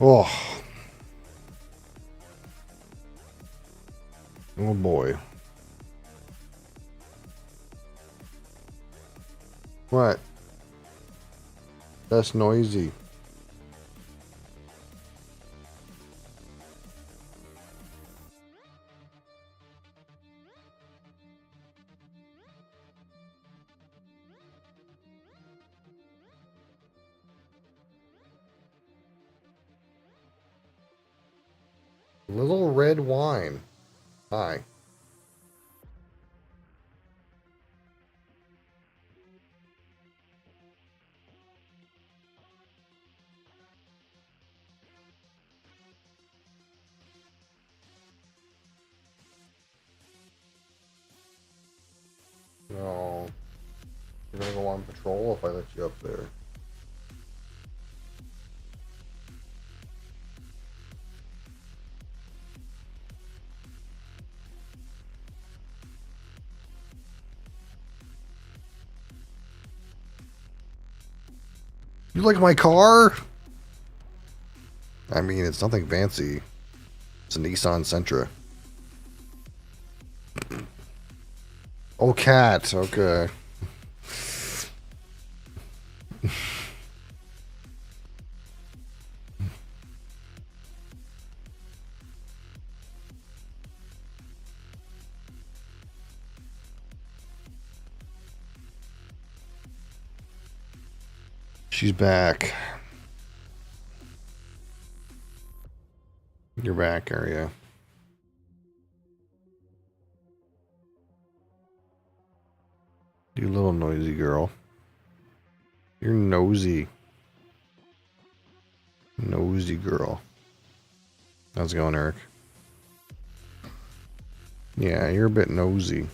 Oh, oh boy. What? That's noisy. Little red wine. Hi. No. You're gonna go on patrol if I let you up there. You like my car? I mean, it's nothing fancy. It's a Nissan Sentra. Oh, cat. Okay. She's back. You're back, are you? You little noisy girl. You're nosy. Nosy girl. How's it going, Eric? Yeah, you're a bit nosy.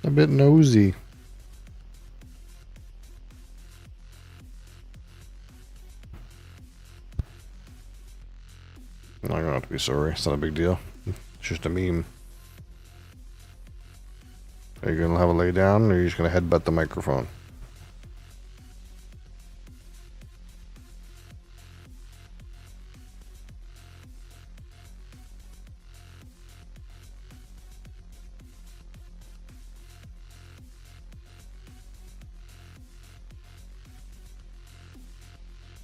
A bit nosy. I don't have to be sorry. It's not a big deal. It's just a meme. Are you going to have a lay down, or are you just going to headbutt the microphone?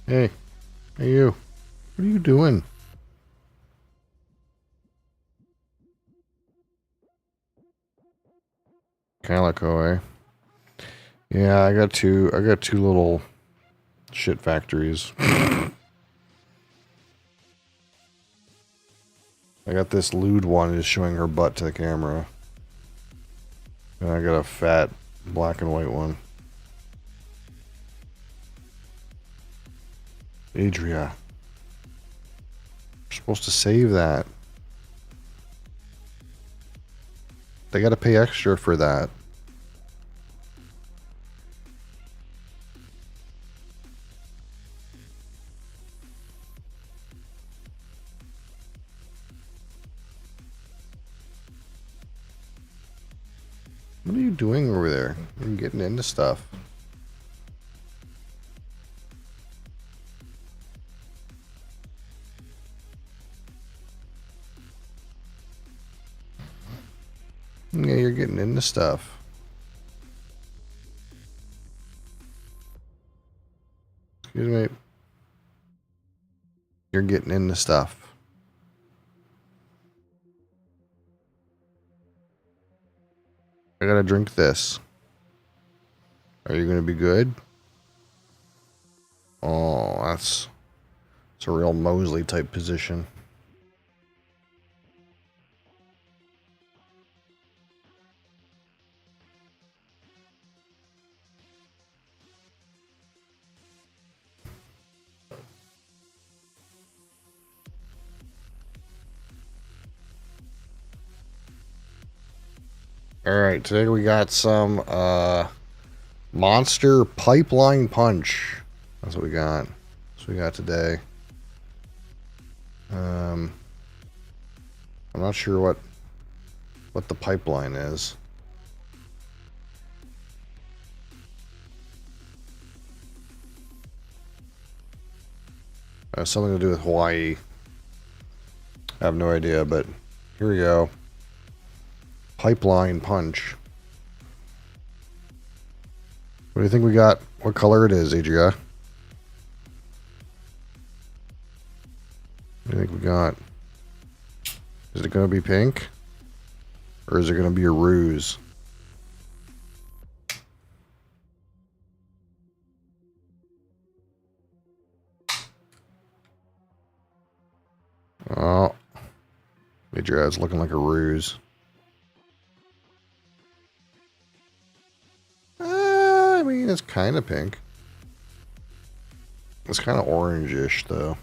Hey. Hey, you. What are you doing? Calico, eh? Yeah, I got two little shit factories. I got this lewd one just showing her butt to the camera. And I got a fat black and white one. Adria. You're supposed to save that. They gotta pay extra for that. What are you doing over there? You're getting into stuff. Yeah, you're getting into stuff. Excuse me. You're getting into stuff. I gotta drink this. Are you gonna be good? Oh, it's a real Mosley type position. Alright, today we got some Monster Pipeline Punch. That's what we got. That's what we got today. I'm not sure what the pipeline is. It has something to do with Hawaii. I have no idea, but here we go. Pipeline Punch. What do you think we got? What color it is, Adria? What do you think we got? Is it going to be pink? Or is it going to be a ruse? Oh. Adria, it's looking like a ruse. I mean, it's kind of pink. It's kind of orangish, though.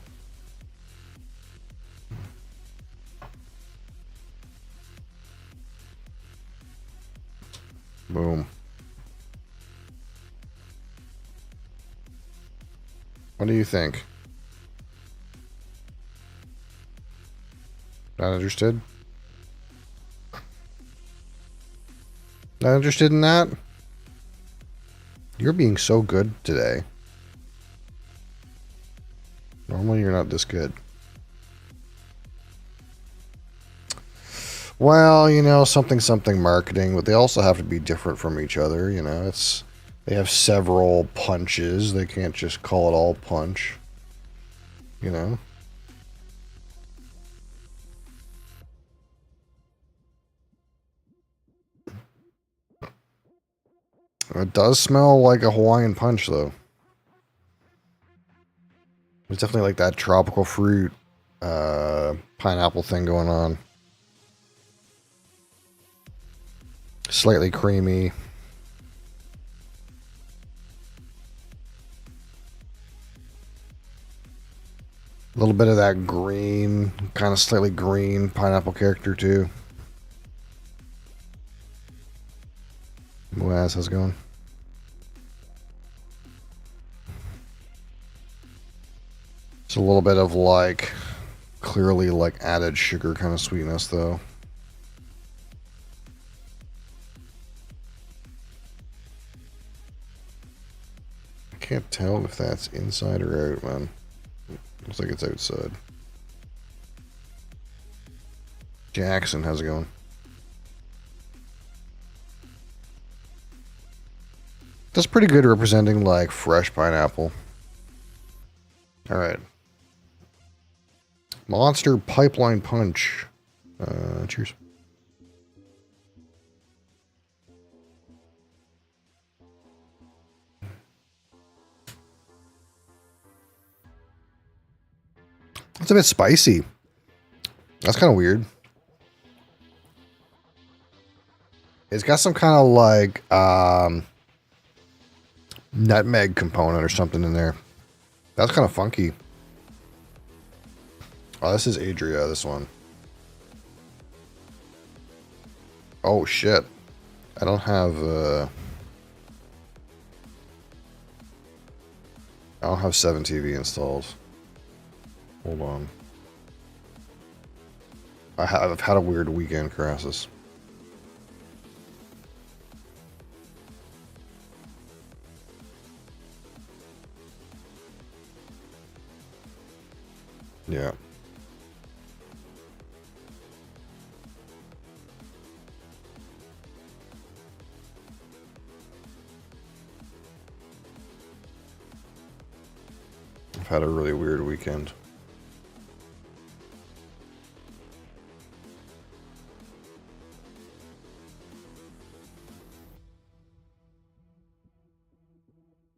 Boom. What do you think? Not interested? Not interested in that? You're being so good today. Normally you're not this good. Well, you know, something marketing, but they also have to be different from each other, you know. They have several punches. They can't just call it all punch. You know. It does smell like a Hawaiian punch, though. There's definitely like that tropical fruit, pineapple thing going on. Slightly creamy. A little bit of that green, kind of slightly green pineapple character too. Wes, how's it going? It's a little bit of like, clearly like added sugar kind of sweetness though. I can't tell if that's inside or out, man. Looks like it's outside. Jackson, how's it going? That's pretty good representing like fresh pineapple. Alright. Monster Pipeline Punch. Cheers. It's a bit spicy. That's kind of weird. It's got some kind of like nutmeg component or something in there. That's kind of funky. Oh, this is Adria, this one. Oh, shit. I don't have, I don't have 7TV installed. Hold on. I've had a weird weekend, Crassus. Yeah. I've had a really weird weekend.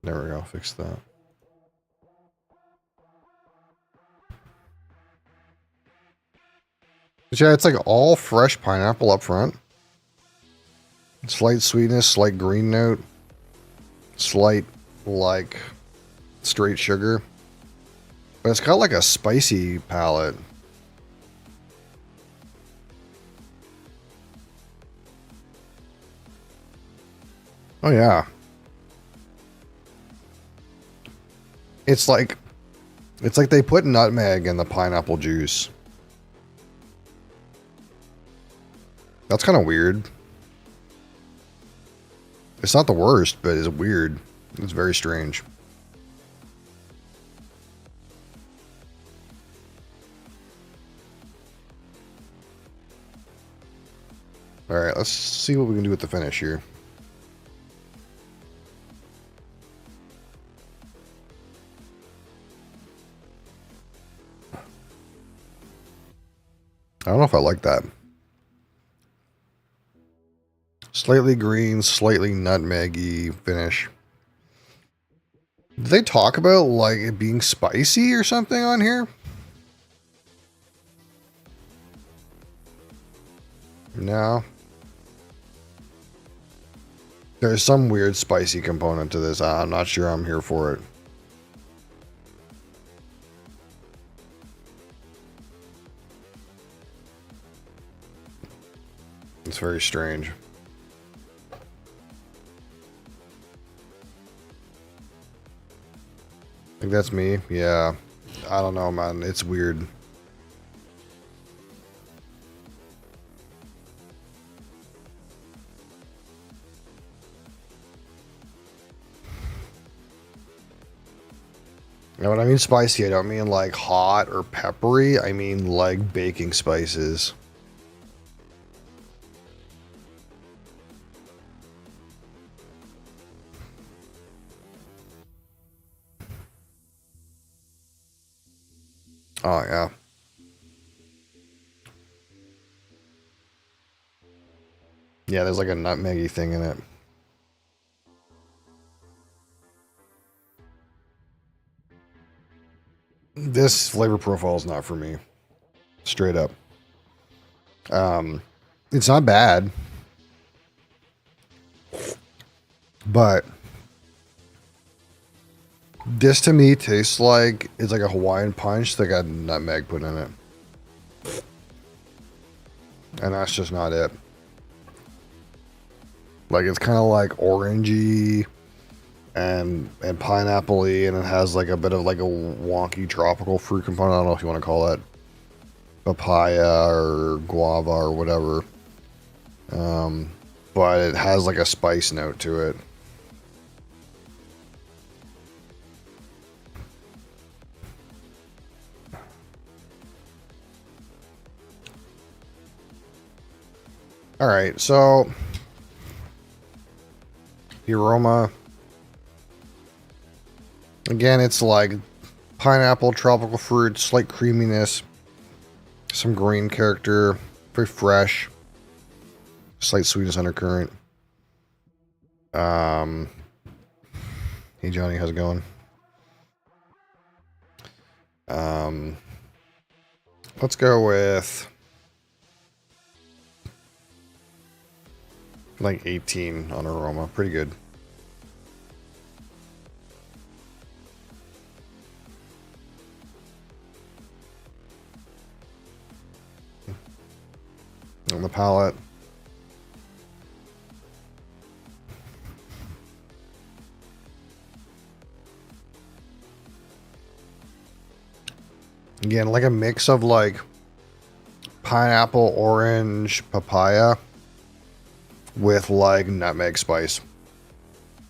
There we go, fix that. But yeah, it's like all fresh pineapple up front. Slight sweetness, slight green note. Slight, like, straight sugar. But it's got like a spicy palate. Oh yeah. It's like they put nutmeg in the pineapple juice. That's kind of weird. It's not the worst, but it's weird. It's very strange. Alright, let's see what we can do with the finish here. I don't know if I like that. Slightly green, slightly nutmeggy finish. Did they talk about like it being spicy or something on here? No. There's some weird spicy component to this. I'm not sure I'm here for it. It's very strange. I think that's me. Yeah. I don't know, man. It's weird. Now, when I mean spicy, I don't mean like hot or peppery. I mean like baking spices. Oh, yeah. Yeah, there's like a nutmeggy thing in it. This flavor profile is not for me. Straight up. It's not bad. But this to me tastes like it's like a Hawaiian punch that got nutmeg put in it. And that's just not it. Like it's kind of like orangey and pineapple-y, and it has like a bit of like a wonky tropical fruit component. I don't know if you want to call that papaya or guava or whatever. But it has like a spice note to it. All right, so the aroma, again, it's like pineapple, tropical fruit, slight creaminess, some green character, very fresh, slight sweetness undercurrent. Hey Johnny, how's it going? Let's go with like 18 on aroma. Pretty good. On the palate. Again, like a mix of like pineapple, orange, papaya with like nutmeg spice.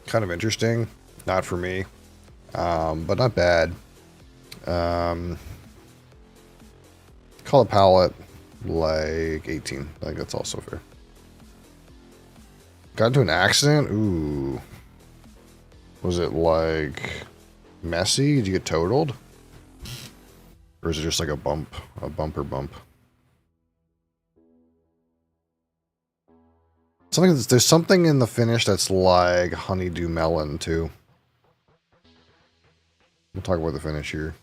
Kind of interesting. Not for me, but not bad. Call the palate like 18. I think that's also fair. Got into an accident? Ooh. Was it like messy? Did you get totaled? Or is it just like a bumper bump? There's something in the finish that's like honeydew melon too. We'll talk about the finish here.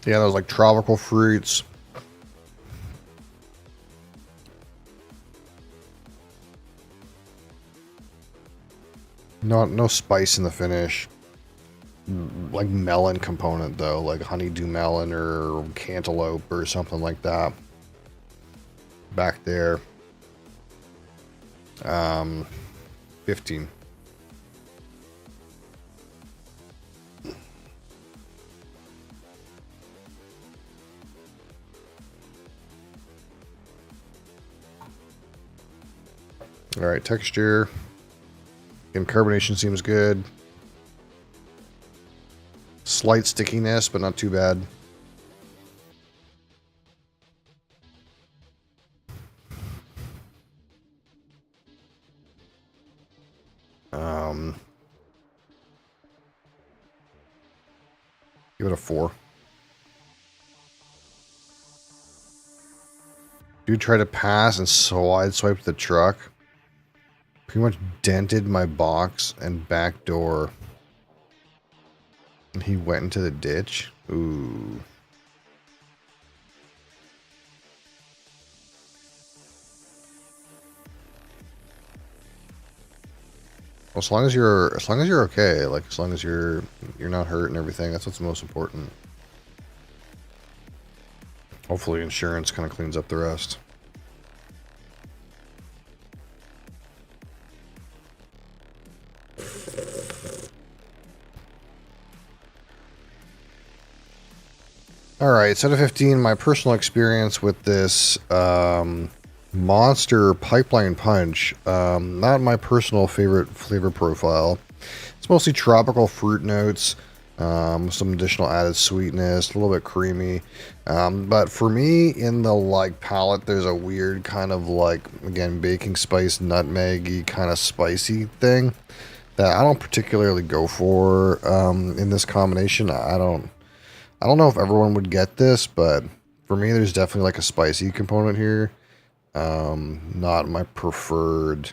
Yeah, those like tropical fruits. No spice in the finish. Like melon component though, like honeydew melon or cantaloupe or something like that. Back there. 15. All right, texture. Again, carbonation seems good. Slight stickiness, but not too bad. Give it a 4. Dude tried to pass and swiped the truck. Pretty much dented my box and back door. And he went into the ditch. Ooh. Well, as long as you're okay, like as long as you're not hurt and everything, that's what's most important. Hopefully insurance kind of cleans up the rest. All right, so out of 15, my personal experience with this Monster Pipeline Punch, not my personal favorite flavor profile. It's mostly tropical fruit notes, some additional added sweetness, a little bit creamy. But for me, in the like palate, there's a weird kind of like, again, baking spice, nutmeggy kind of spicy thing that I don't particularly go for in this combination. I don't know if everyone would get this, but for me, there's definitely like a spicy component here. Not my preferred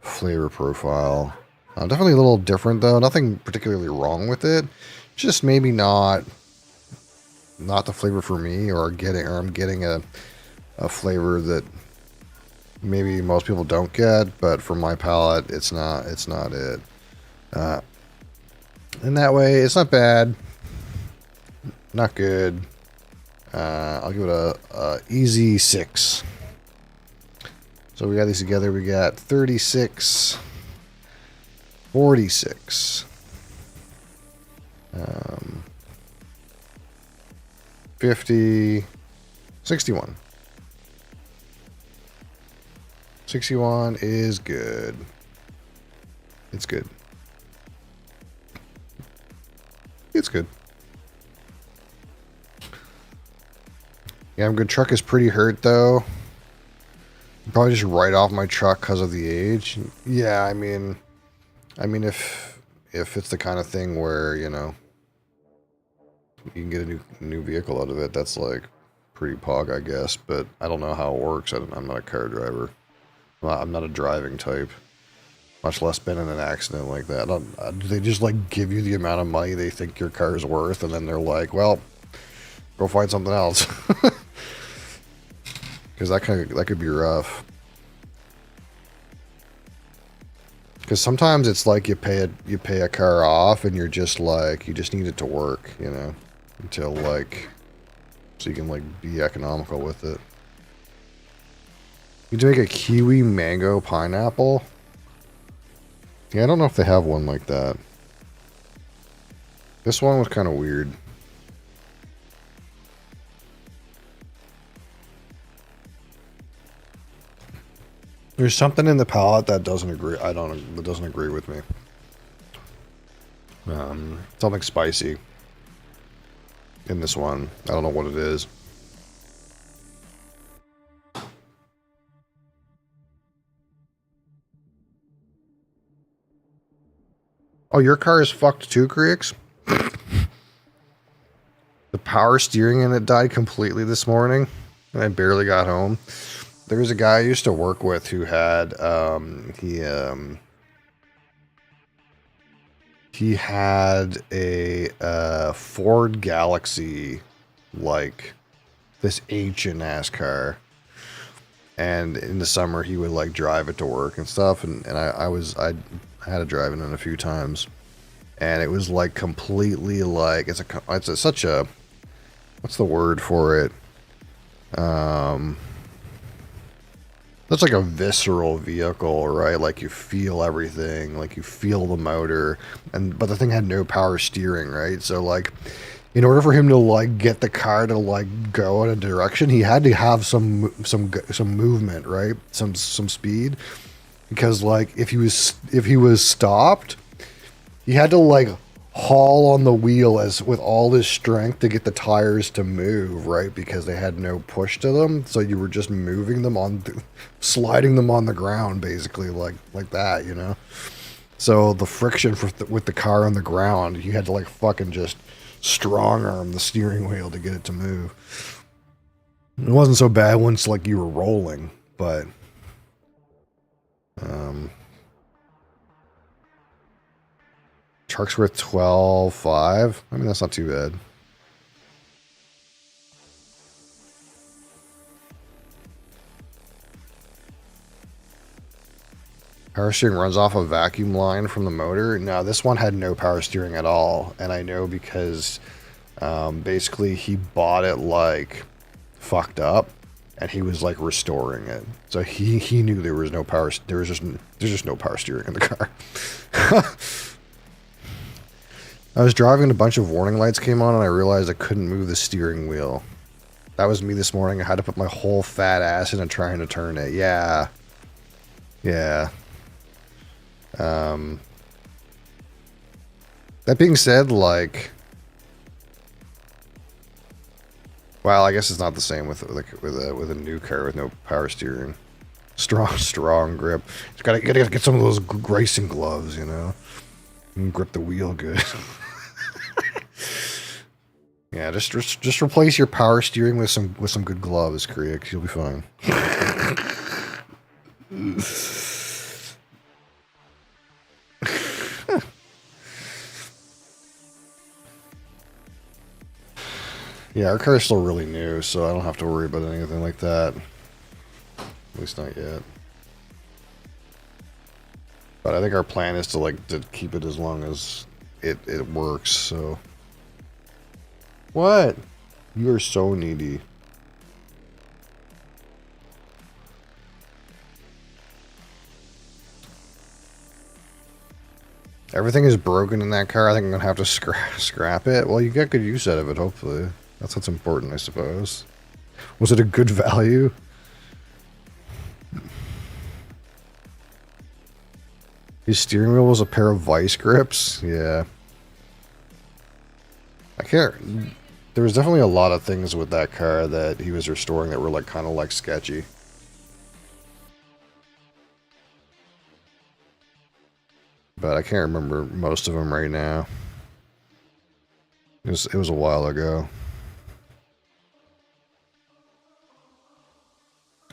flavor profile. Definitely a little different though. Nothing particularly wrong with it. Just maybe not not the flavor for me, or I'm getting a flavor that maybe most people don't get, but for my palate, it's not it. In that way, it's not bad, not good. I'll give it a easy 6. So we got these together. We got 36, 46, 50, 61. 61 is good. It's good. It's good. Yeah, I'm good. Truck is pretty hurt though. Probably just write off my truck because of the age. Yeah, I mean, if it's the kind of thing where, you know, you can get a new vehicle out of it, that's like pretty pog, I guess. But I don't know how it works. I'm not a car driver. I'm not a driving type. Much less been in an accident like that. Do they just like give you the amount of money they think your car is worth, and then they're like, well, go find something else? Because that could be rough. Because sometimes it's like you pay a car off, and you're just like, you just need it to work, you know, until like, so you can like be economical with it. You need to make a kiwi mango pineapple. Yeah, I don't know if they have one like that. This one was kind of weird. There's something in the palate that doesn't agree. That doesn't agree with me. Something spicy in this one. I don't know what it is. Oh, your car is fucked too, Creeks? The power steering in it died completely this morning, and I barely got home. There was a guy I used to work with who had, he had a Ford Galaxy, like this ancient ass car. And in the summer, he would like drive it to work and stuff. And I had to drive it in a few times, and it was like completely like it's such a, what's the word for it? That's like a visceral vehicle, right? Like you feel everything, like you feel the motor, but the thing had no power steering, right? So like, in order for him to like get the car to like go in a direction, he had to have some movement, right? Some speed, because like if he was stopped, he had to like haul on the wheel with all his strength to get the tires to move, right? Because they had no push to them, so you were just moving them sliding them on the ground, basically, like that, you know. So the friction with the car on the ground, you had to like fucking just strong arm the steering wheel to get it to move. It wasn't so bad once like you were rolling, but truck's worth 12.5. I mean, that's not too bad. Power steering runs off a vacuum line from the motor. No, this one had no power steering at all, and I know because basically he bought it like fucked up, and he was like restoring it. So he knew there was no power. There's just no power steering in the car. I was driving and a bunch of warning lights came on, and I realized I couldn't move the steering wheel. That was me this morning. I had to put my whole fat ass into trying to turn it. Yeah. Yeah. That being said, like, well, I guess it's not the same with a new car with no power steering. Strong grip. You gotta get some of those racing gloves, you know, and grip the wheel good. Yeah, just replace your power steering with some good gloves, Krieg. You'll be fine. Yeah, our car is still really new, so I don't have to worry about anything like that. At least not yet. But I think our plan is to like to keep it as long as it works, so. What? You are so needy. Everything is broken in that car. I think I'm gonna have to scrap it. Well, you get good use out of it, hopefully. That's what's important, I suppose. Was it a good value? His steering wheel was a pair of vice grips? Yeah. I can't... There was definitely a lot of things with that car that he was restoring that were like kind of like sketchy. But I can't remember most of them right now. It was a while ago.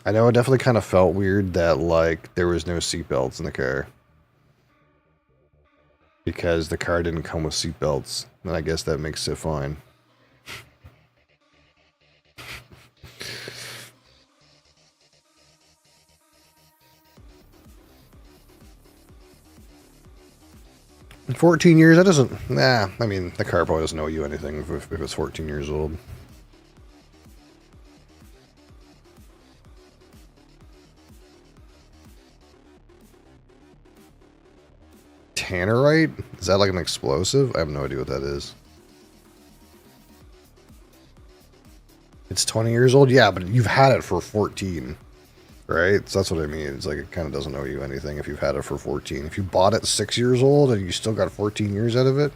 I know it definitely kind of felt weird that like there was no seatbelts in the car. Because the car didn't come with seatbelts. And I guess that makes it fine. 14 years, that doesn't... Nah, I mean, the car probably doesn't owe you anything if it's 14 years old. Tannerite? Is that like an explosive? I have no idea what that is. It's 20 years old? Yeah, but you've had it for 14. Right? So that's what I mean. It's like it kind of doesn't owe you anything if you've had it for 14. If you bought it 6 years old and you still got 14 years out of it.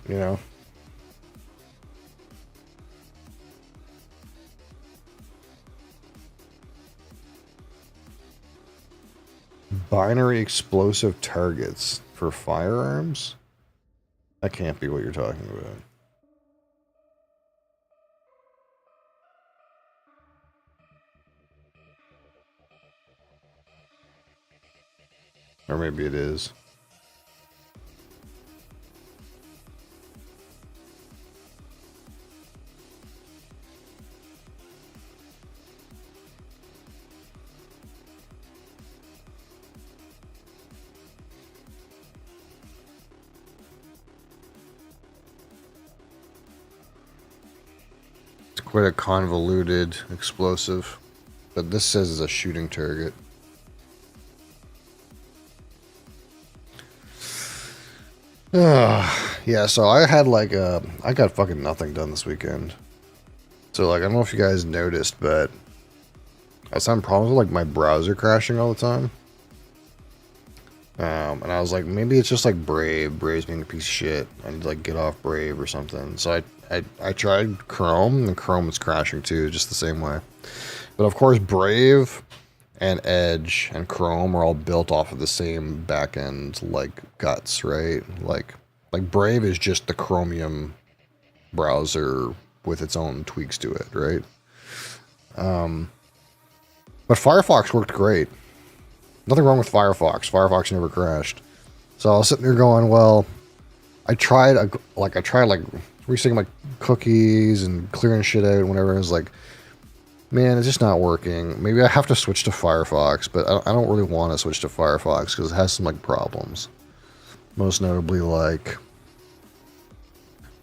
You know? Binary explosive targets for firearms? That can't be what you're talking about. Or maybe it is. It's quite a convoluted explosive. But this says it's a shooting target. Yeah, so I had like I got fucking nothing done this weekend. So like I don't know if you guys noticed, but I was having problems with like my browser crashing all the time. And I was like, maybe it's just like Brave. Brave's being a piece of shit. I need to like get off Brave or something. So I tried Chrome, and Chrome was crashing too, just the same way. But of course, Brave and Edge and Chrome are all built off of the same backend like guts, right? Like Brave is just the Chromium browser with its own tweaks to it, right? But Firefox worked great. Nothing wrong with Firefox. Firefox never crashed. So I was sitting there going, well, I tried resetting my cookies and clearing shit out and whatever. I was like, man, it's just not working. Maybe I have to switch to Firefox, but I don't really want to switch to Firefox because it has some like problems. Most notably, like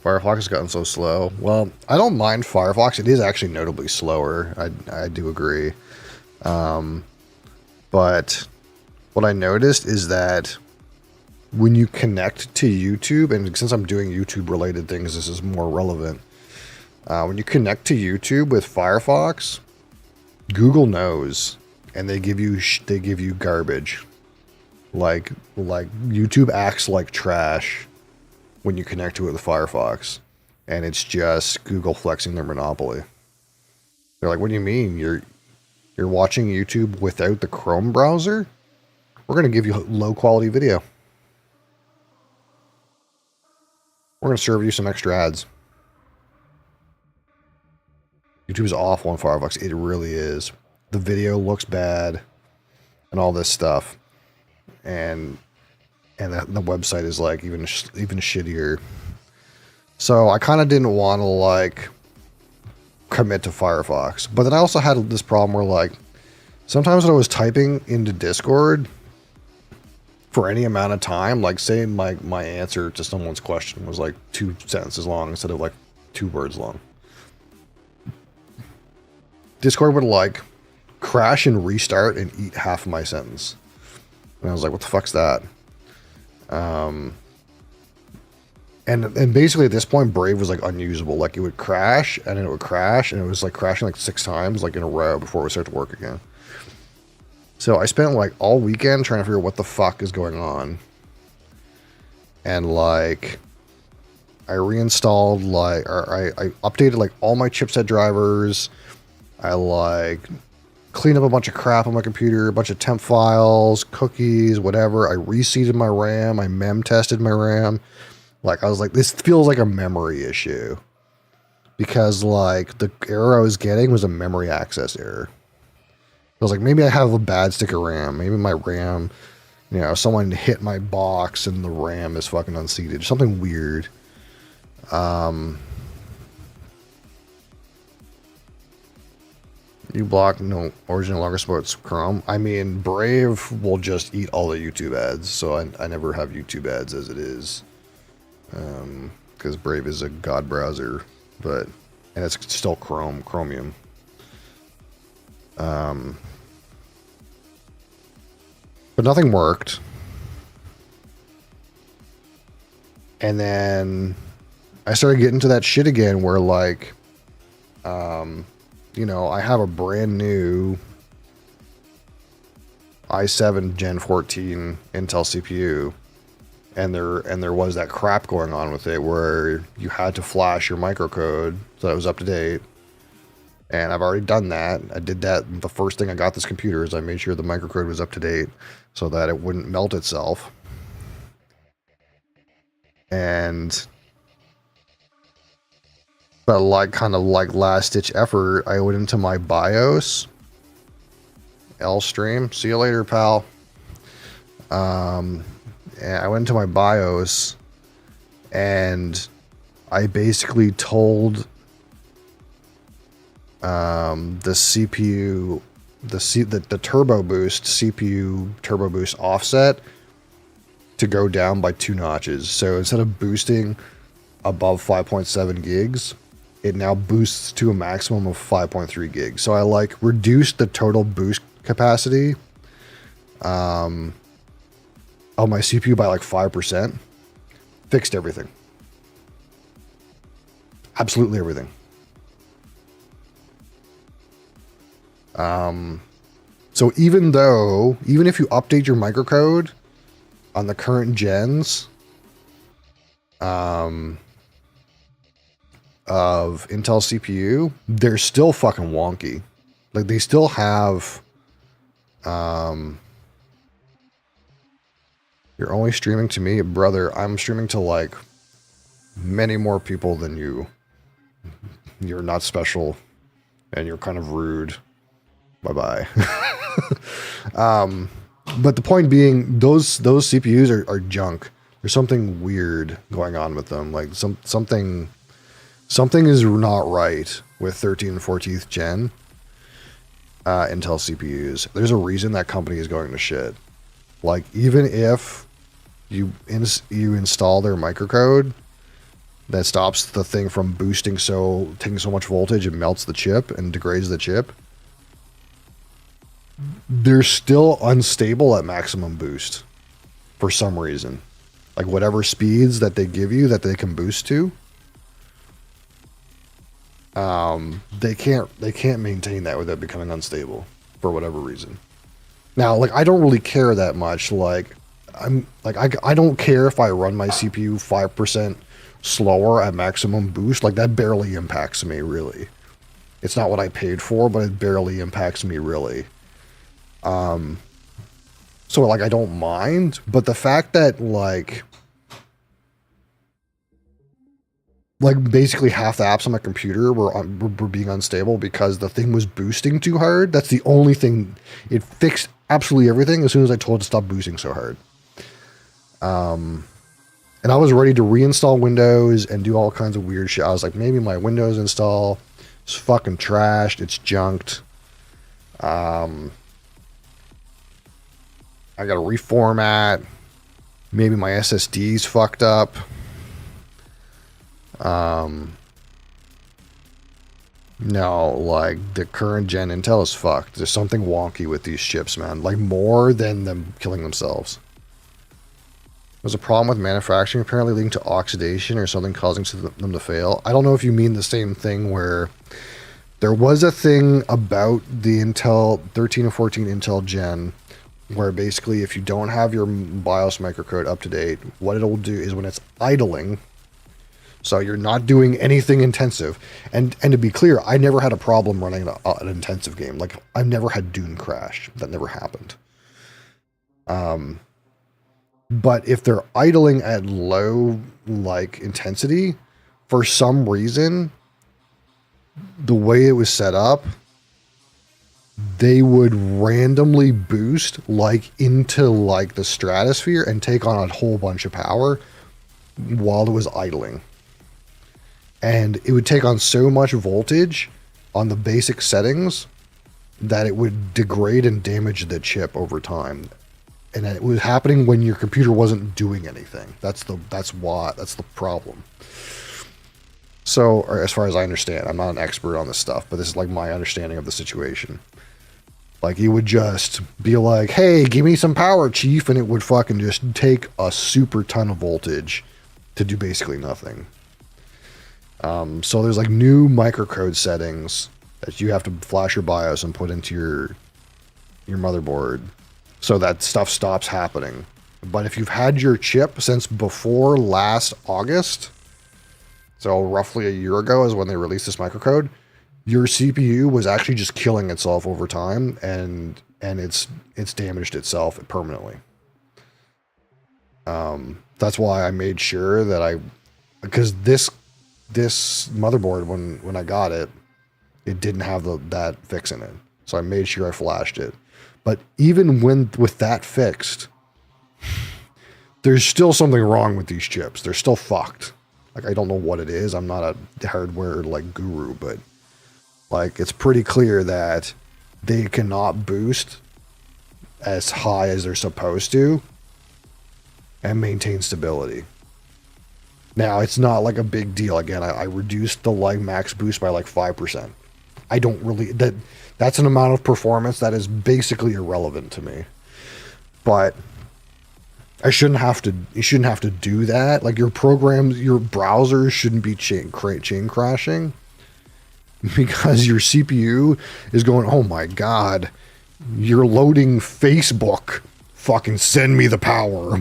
Firefox has gotten so slow. Well, I don't mind Firefox. It is actually notably slower. I do agree. But what I noticed is that when you connect to YouTube, and since I'm doing YouTube related things, this is more relevant. When you connect to YouTube with Firefox, Google knows, and they give you garbage. Like YouTube acts like trash when you connect to it with Firefox, and it's just Google flexing their monopoly. They're like, "What do you mean you're watching YouTube without the Chrome browser? We're going to give you low quality video. We're going to serve you some extra ads." YouTube is awful on Firefox. It really is. The video looks bad and all this stuff. And and the website is like even shittier. So I kind of didn't want to like commit to Firefox. But then I also had this problem where like sometimes when I was typing into Discord for any amount of time, like say my answer to someone's question was like 2 sentences long instead of like 2 words long, Discord would like crash and restart and eat half of my sentence. And I was like, what the fuck's that? And basically at this point, Brave was like unusable. Like it would crash and then it would crash and it was like crashing like 6 times like in a row before it would start to work again. So I spent like all weekend trying to figure out what the fuck is going on. And like I reinstalled like, or I updated like all my chipset drivers. I like cleaned up a bunch of crap on my computer, a bunch of temp files, cookies, whatever. I reseeded my RAM. I mem tested my RAM. Like I was like, this feels like a memory issue because like the error I was getting was a memory access error. I was like, maybe I have a bad stick of RAM. Maybe my RAM, you know, someone hit my box and the RAM is fucking unseated. Something weird. You block no Origin no longer supports Chrome. I mean, Brave will just eat all the YouTube ads, so I never have YouTube ads as it is. Because Brave is a god browser, and it's still Chromium. But nothing worked. And then I started getting to that shit again where like, you know, I have a brand new i7 Gen 14 Intel CPU. And there was that crap going on with it where you had to flash your microcode so that it was up to date. And I've already done that. I did that. The first thing I got this computer is I made sure the microcode was up to date so that it wouldn't melt itself. But like kind of like last ditch effort, I went into my BIOS. Lstream. See you later, pal. And I went into my BIOS and I basically told the CPU, the turbo boost, CPU turbo boost offset to go down by 2 notches. So instead of boosting above 5.7 gigs, it now boosts to a maximum of 5.3 gigs. So I like reduced the total boost capacity of my CPU by like 5%. Fixed everything. Absolutely everything. So even if you update your microcode on the current gens of Intel CPU, they're still fucking wonky. Like they still have you're only streaming to me, brother. I'm streaming to like many more people than you. You're not special and you're kind of rude. Bye-bye. But the point being, those CPUs are junk. There's something weird going on with them. Like something is not right with 13 and 14th gen Intel CPUs. There's a reason that company is going to shit. Like even if you install their microcode that stops the thing from taking so much voltage and melts the chip and degrades the chip, they're still unstable at maximum boost for some reason. Like whatever speeds that they give you that they can boost to, they can't maintain that without becoming unstable for whatever reason. Now, like I don't really care that much. Like I don't care if I run my CPU 5% slower at maximum boost. Like that barely impacts me really. It's not what I paid for, but it barely impacts me really. So like I don't mind, but the fact that like basically half the apps on my computer were being unstable because the thing was boosting too hard. That's the only thing. It fixed absolutely everything as soon as I told it to stop boosting so hard. And I was ready to reinstall Windows and do all kinds of weird shit. I was like, maybe my Windows install is fucking trashed. It's junked. I got to reformat. Maybe my SSD's fucked up. No, like the current gen Intel is fucked. There's something wonky with these chips, man. Like more than them killing themselves. There's a problem with manufacturing apparently leading to oxidation or something causing them to fail. I don't know if you mean the same thing where there was a thing about the Intel 13 and 14 Intel gen where basically if you don't have your BIOS microcode up to date, what it'll do is when it's idling, so you're not doing anything intensive. And to be clear, I never had a problem running an intensive game. Like I've never had Doon crash. That never happened. But if they're idling at low like intensity, for some reason, the way it was set up, they would randomly boost like into like the stratosphere and take on a whole bunch of power while it was idling. And it would take on so much voltage on the basic settings that it would degrade and damage the chip over time. And it was happening when your computer wasn't doing anything. That's the problem. So, or as far as I understand, I'm not an expert on this stuff, but this is like my understanding of the situation. Like you would just be like, hey, give me some power, chief, and it would fucking just take a super ton of voltage to do basically nothing. So there's like new microcode settings that you have to flash your BIOS and put into your motherboard so that stuff stops happening. But if you've had your chip since before last August, so roughly a year ago is when they released this microcode, your CPU was actually just killing itself over time, and it's damaged itself permanently. That's why I made sure that because this motherboard when I got it, it didn't have that fix in it, so I made sure I flashed it. But even with that fixed, there's still something wrong with these chips. They're still fucked. Like I don't know what it is. I'm not a hardware like guru, but like it's pretty clear that they cannot boost as high as they're supposed to and maintain stability. Now it's not like a big deal. Again, I reduced the like max boost by like 5%. I don't really that's an amount of performance that is basically irrelevant to me. But you shouldn't have to do that. Like your programs, your browsers shouldn't be chain crashing because your CPU is going, oh my God, you're loading Facebook. Fucking send me the power.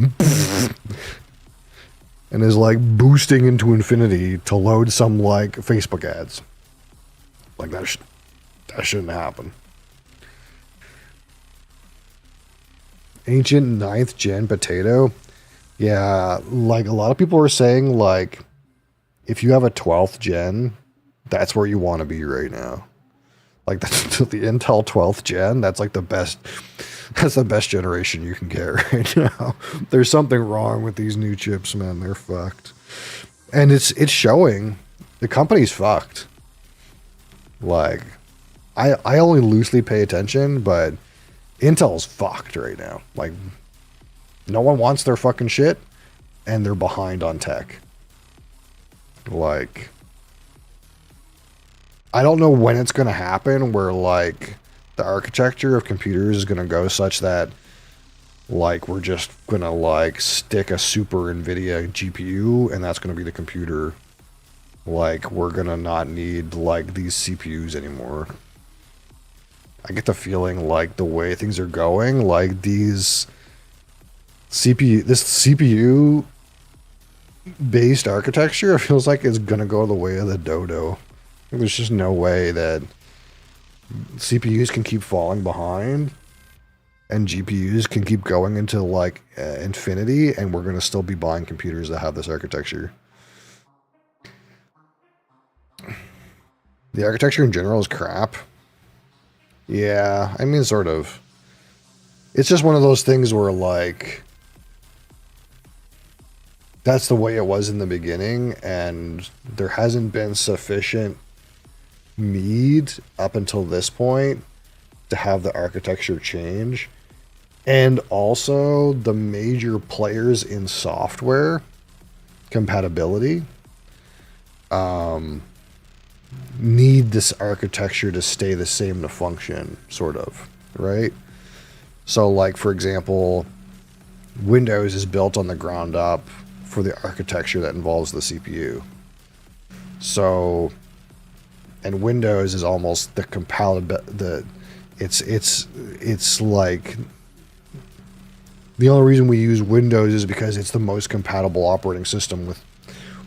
And is like boosting into infinity to load some like Facebook ads. Like that shouldn't happen. Ancient 9th gen potato. Yeah, like a lot of people are saying like if you have a 12th gen, that's where you want to be right now. Like that's the Intel 12th gen, that's like the best generation you can get right now. There's something wrong with these new chips, man. They're fucked. And it's showing. The company's fucked. Like I only loosely pay attention, but Intel's fucked right now. Like no one wants their fucking shit and they're behind on tech. Like I don't know when it's going to happen where like the architecture of computers is going to go such that like we're just going to like stick a super NVIDIA GPU and that's going to be the computer. Like we're going to not need like these CPUs anymore. I get the feeling like the way things are going, like this CPU based architecture feels like it's going to go the way of the dodo. There's just no way that CPUs can keep falling behind and GPUs can keep going into like infinity and we're going to still be buying computers that have this architecture. The architecture in general is crap. Yeah, I mean, sort of. It's just one of those things where like that's the way it was in the beginning, and there hasn't been sufficient need up until this point to have the architecture change. And also the major players in software compatibility need this architecture to stay the same to function, sort of, right? So, like, for example, Windows is built on the ground up for the architecture that involves the CPU. So, and Windows is almost the it's like the only reason we use Windows is because it's the most compatible operating system with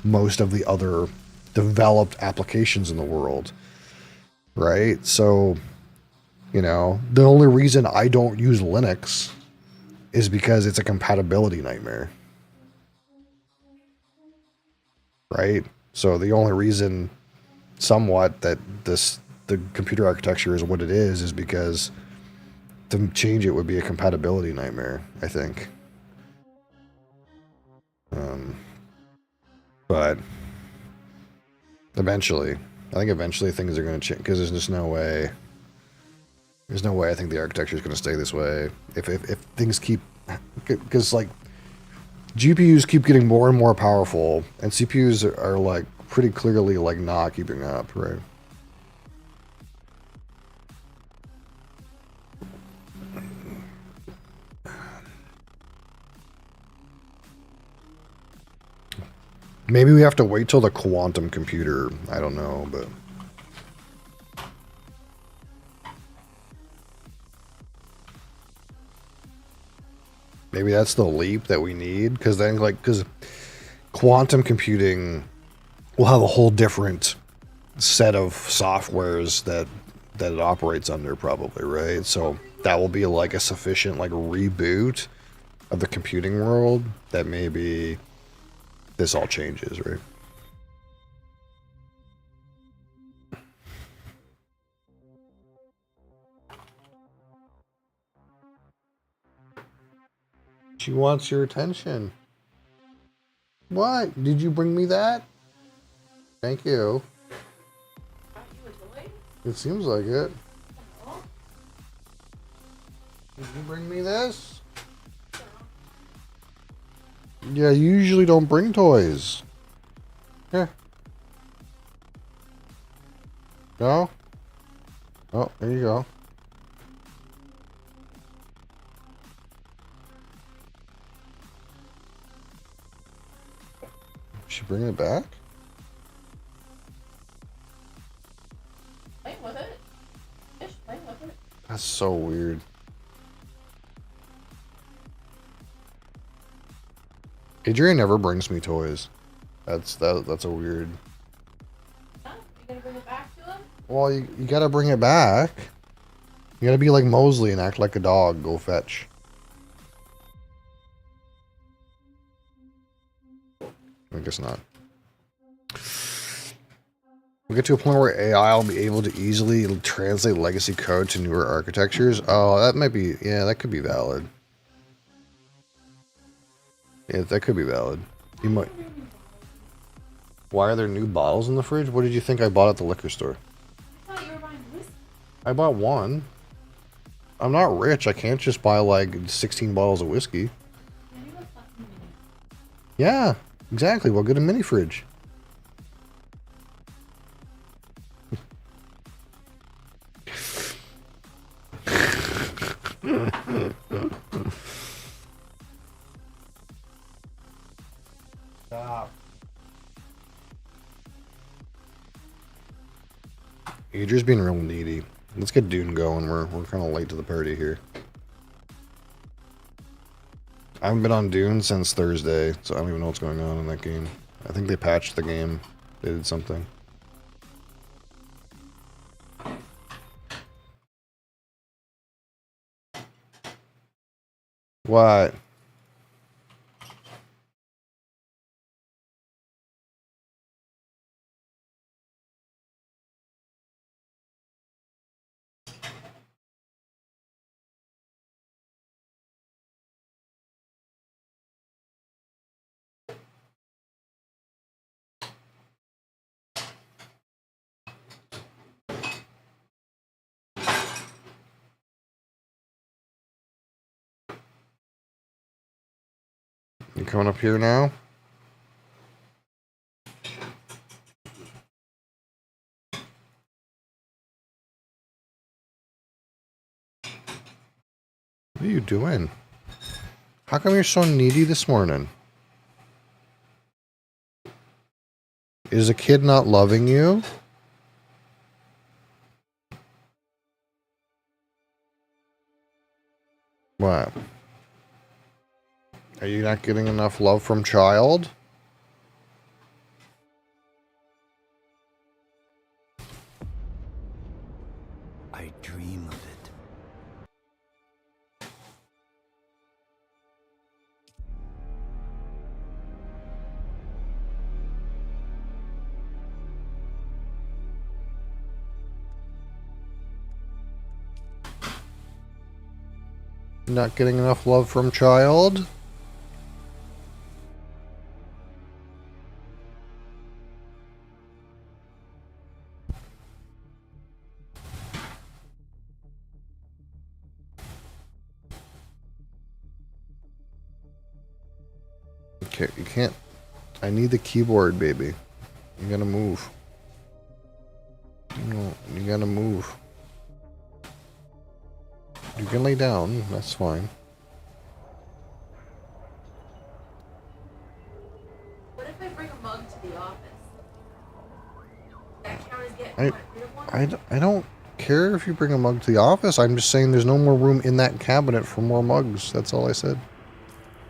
most of the other developed applications in the world, right? So, the only reason I don't use Linux is because it's a compatibility nightmare, right? So the only reason somewhat that the computer architecture is what it is because to change it would be a compatibility nightmare, I think. Um, but eventually, I think eventually things are going to change because there's just no way. There's no way I think the architecture is going to stay this way. If things keep, because like GPUs keep getting more and more powerful, and CPUs are like pretty clearly like not keeping up, right? Maybe we have to wait till the quantum computer. I don't know, but maybe that's the leap that we need. Because then, like, because quantum computing will have a whole different set of softwares that it operates under, probably, right? So that will be like a sufficient like reboot of the computing world that maybe this all changes, right? She wants your attention. What? Did you bring me that? Thank you. It seems like it. Did you bring me this? Yeah, you usually don't bring toys. Here. No? Oh, there you go. Is she bringing it back? Playing with it. Fish playing with it. That's so weird. Adrian never brings me toys. That's a weird. Huh? You gonna bring it back to him? Well, you gotta bring it back. You gotta be like Mosley and act like a dog. Go fetch. I guess not. We get to a point where AI will be able to easily translate legacy code to newer architectures. Oh, that might be, yeah, that could be valid. Yeah, that could be valid. You might. Why are there new bottles in the fridge? What did you think I bought at the liquor store? I thought you were buying whiskey. I bought one. I'm not rich. I can't just buy like 16 bottles of whiskey. Yeah, exactly. We'll get a mini fridge. Stop. Adria's being real needy. Let's get Doon going. We're kind of late to the party here. I haven't been on Doon since Thursday, so I don't even know what's going on in that game. I think they patched the game. They did something. What? You coming up here now? What are you doing? How come you're so needy this morning? Is a kid not loving you? What? Are you not getting enough love from child? I dream of it. Not getting enough love from child? Okay, you can't. I need the keyboard, baby. You gotta move. No, you gotta move. You can lay down, that's fine. What if I bring a mug to the office? That count as getting rid of one? I don't care if you bring a mug to the office. I'm just saying there's no more room in that cabinet for more mugs. That's all I said.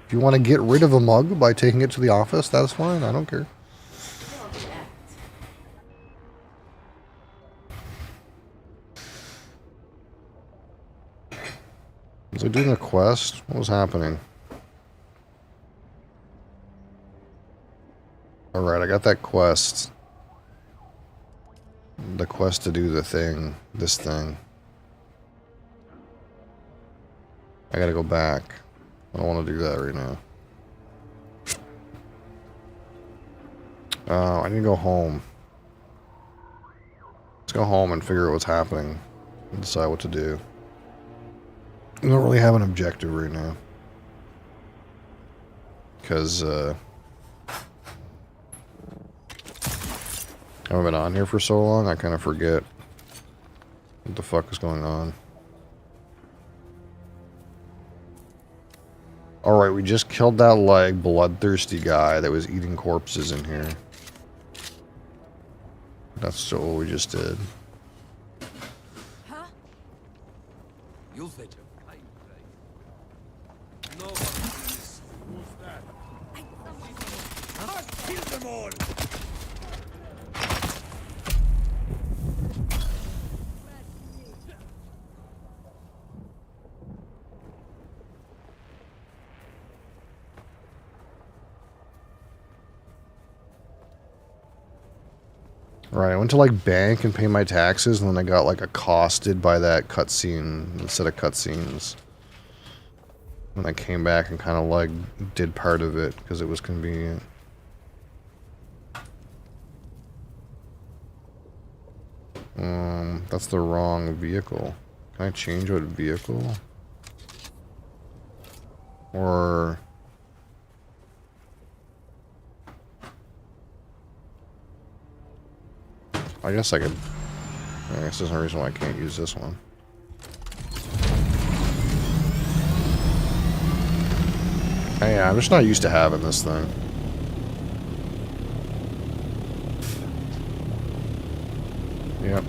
If you want to get rid of a mug by taking it to the office, that's fine. I don't care. I'll do that. Was I doing a quest? What was happening? Alright, I got that quest. The quest to do the thing. This thing. I gotta go back. I don't want to do that right now. I need to go home. Let's go home and figure out what's happening. And decide what to do. I don't really have an objective right now. Because, I haven't been on here for so long, I kind of forget what the fuck is going on. Alright, we just killed that, like, bloodthirsty guy that was eating corpses in here. That's what we just did. Huh? You'll fetch him. No one please. Who's that? Must kill them all! Right, I went to like bank and pay my taxes, and then I got like accosted by that cutscene instead of cutscenes. And I came back and kind of like did part of it because it was convenient. That's the wrong vehicle. Can I change what vehicle? Or... I guess I could... I guess there's no reason why I can't use this one. Hey, I'm just not used to having this thing. Yep.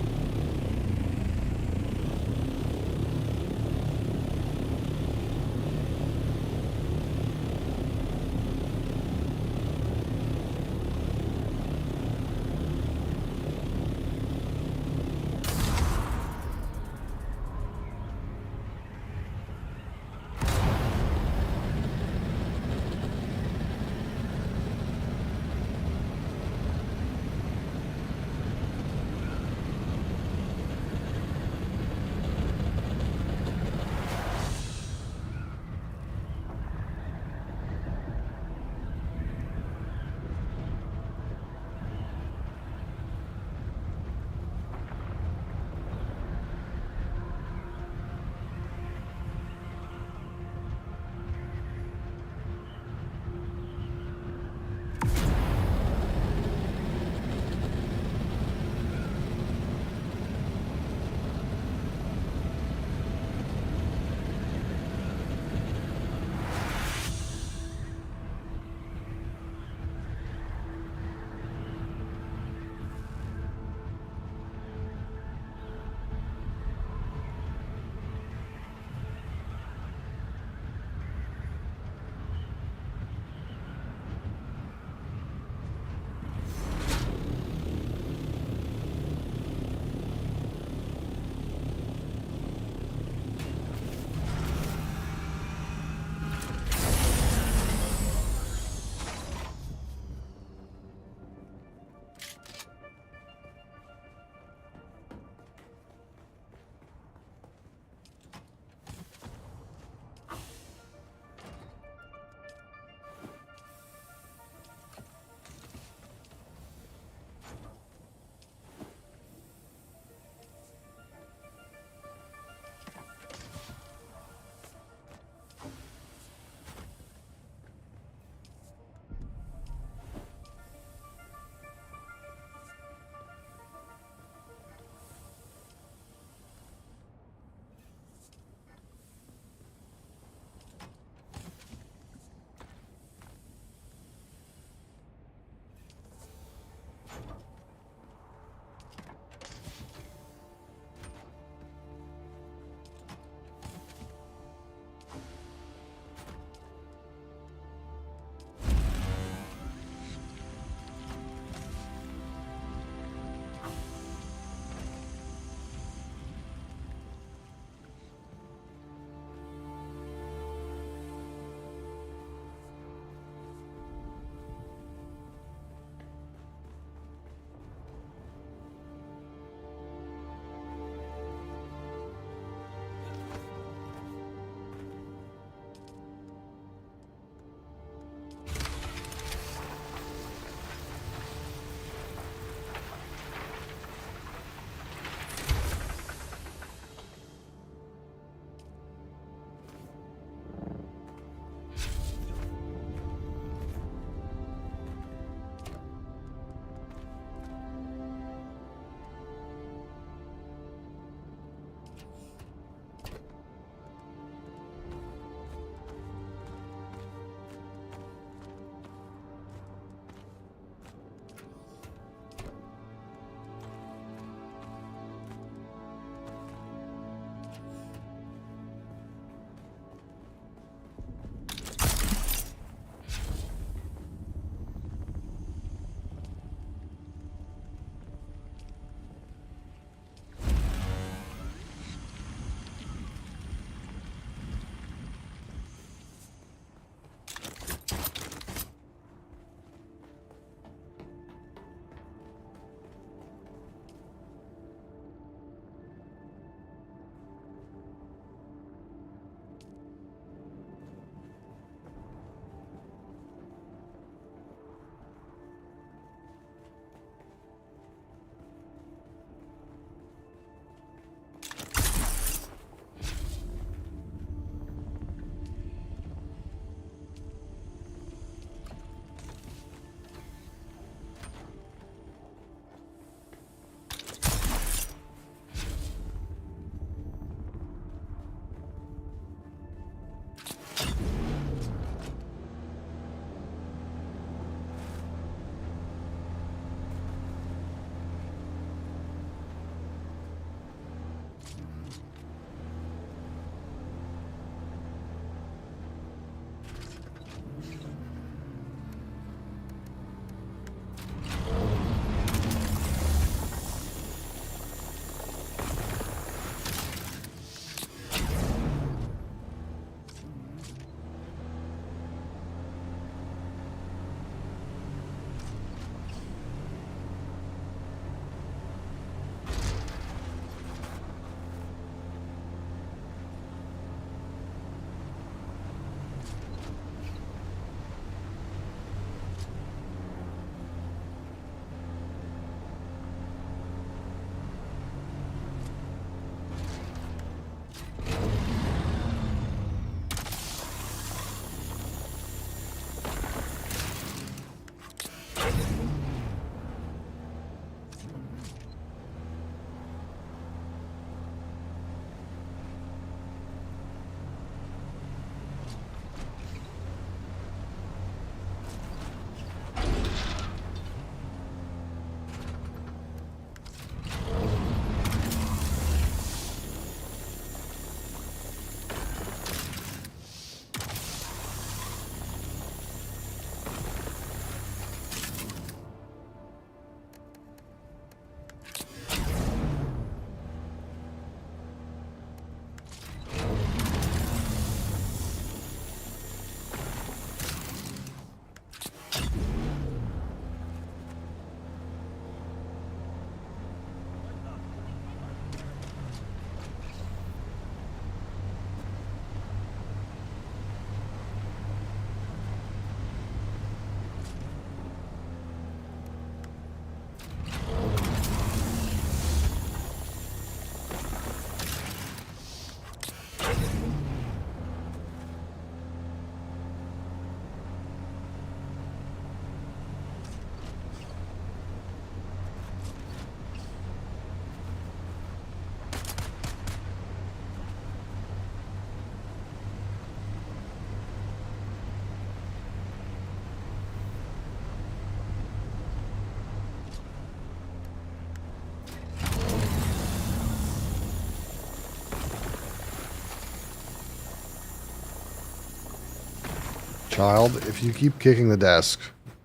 Child, if you keep kicking the desk,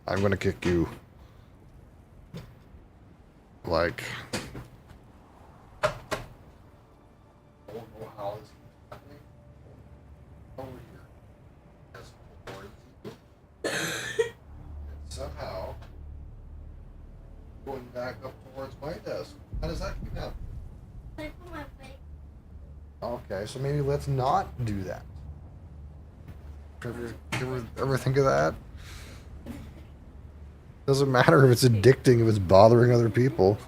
I'm gonna kick you. Like, I don't know how this is happening. Over here. As towards you. And somehow going back up towards my desk. How does that keep happening? I put my face. okay, so maybe let's not do that. Ever think of that? Doesn't matter if it's addicting, if it's bothering other people.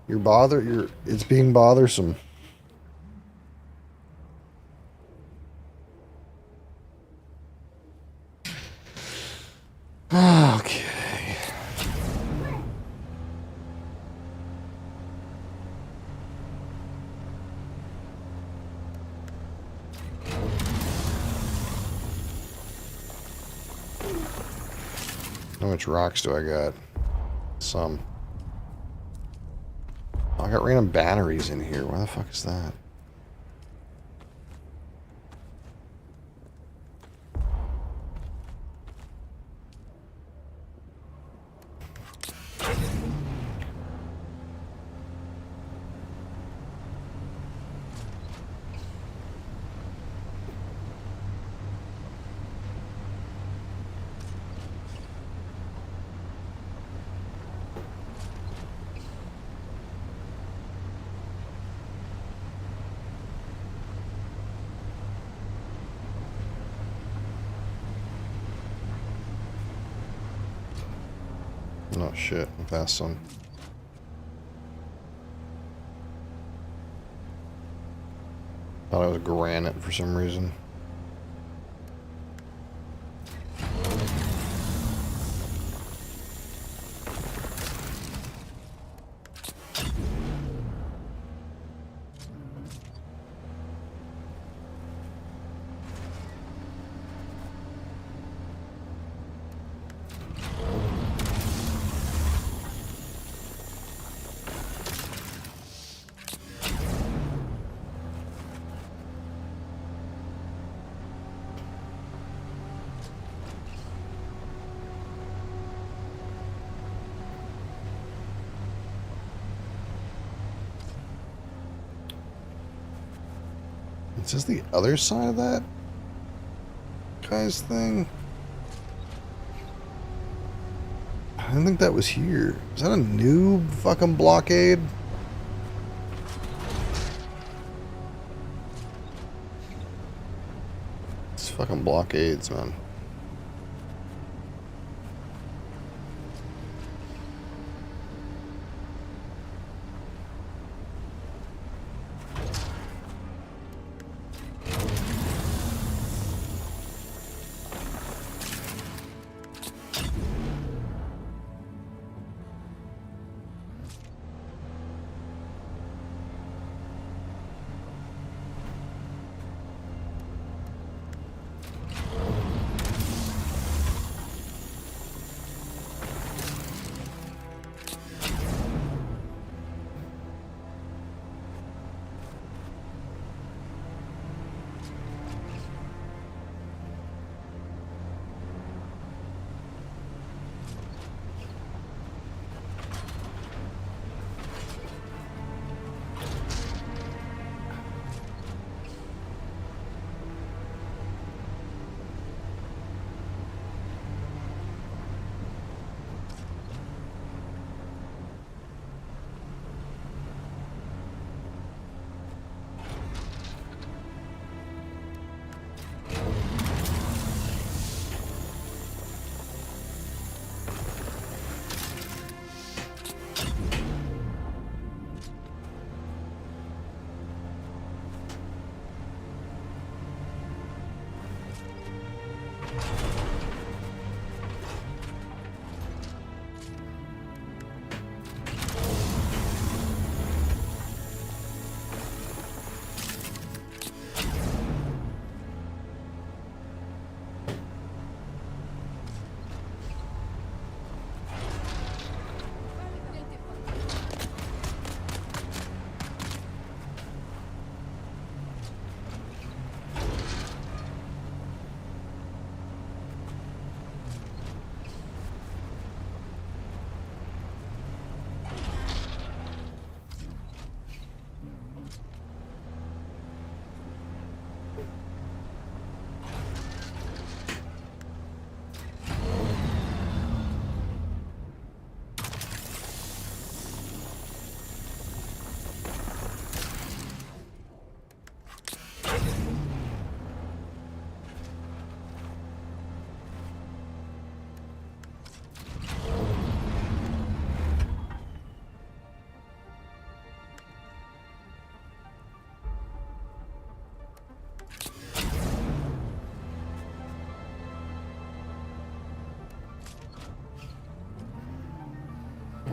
It's being bothersome. Okay. How much rocks do I got? Some. Oh, I got random batteries in here. Why the fuck is that? Oh shit, I passed some. Thought it was granite for some reason. Is this the other side of that guy's thing? I didn't think that was here. Is that a new fucking blockade? It's fucking blockades, man.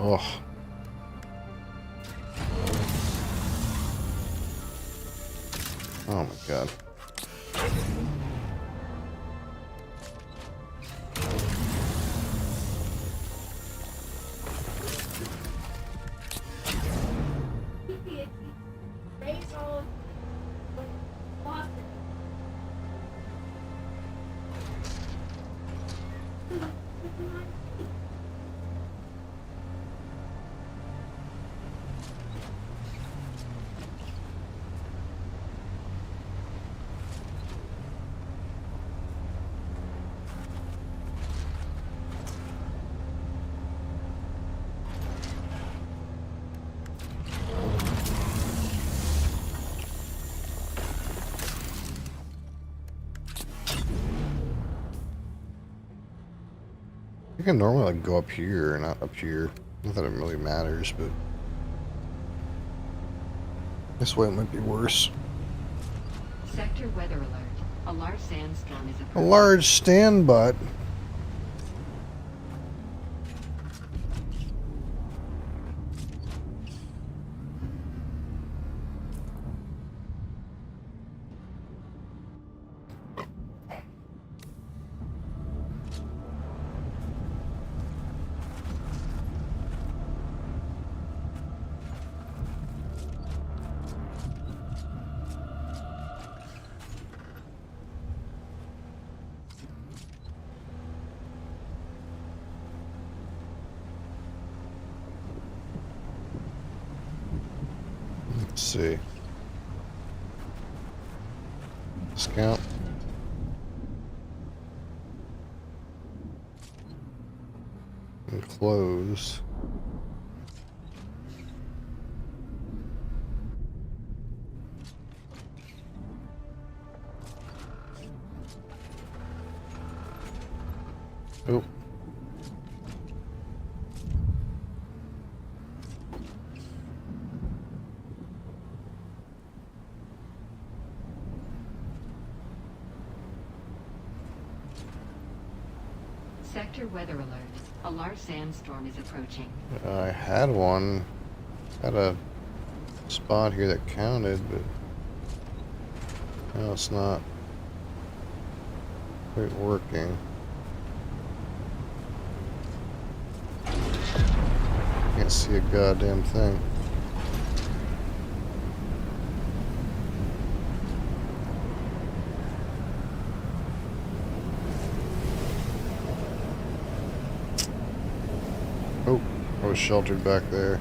Oh. Oh my god. Raise all Boston. I can normally like go up here, not up here. Not that it really matters, but this way it might be worse. Sector weather alert. A large sandstorm is A approaching. large stand butt. Let's see. Scout. And close. Oh. Sector weather alert. A large sandstorm is approaching. I had one. Had a spot here that counted, but now it's not quite working. Can't see a goddamn thing. Oh, I was sheltered back there.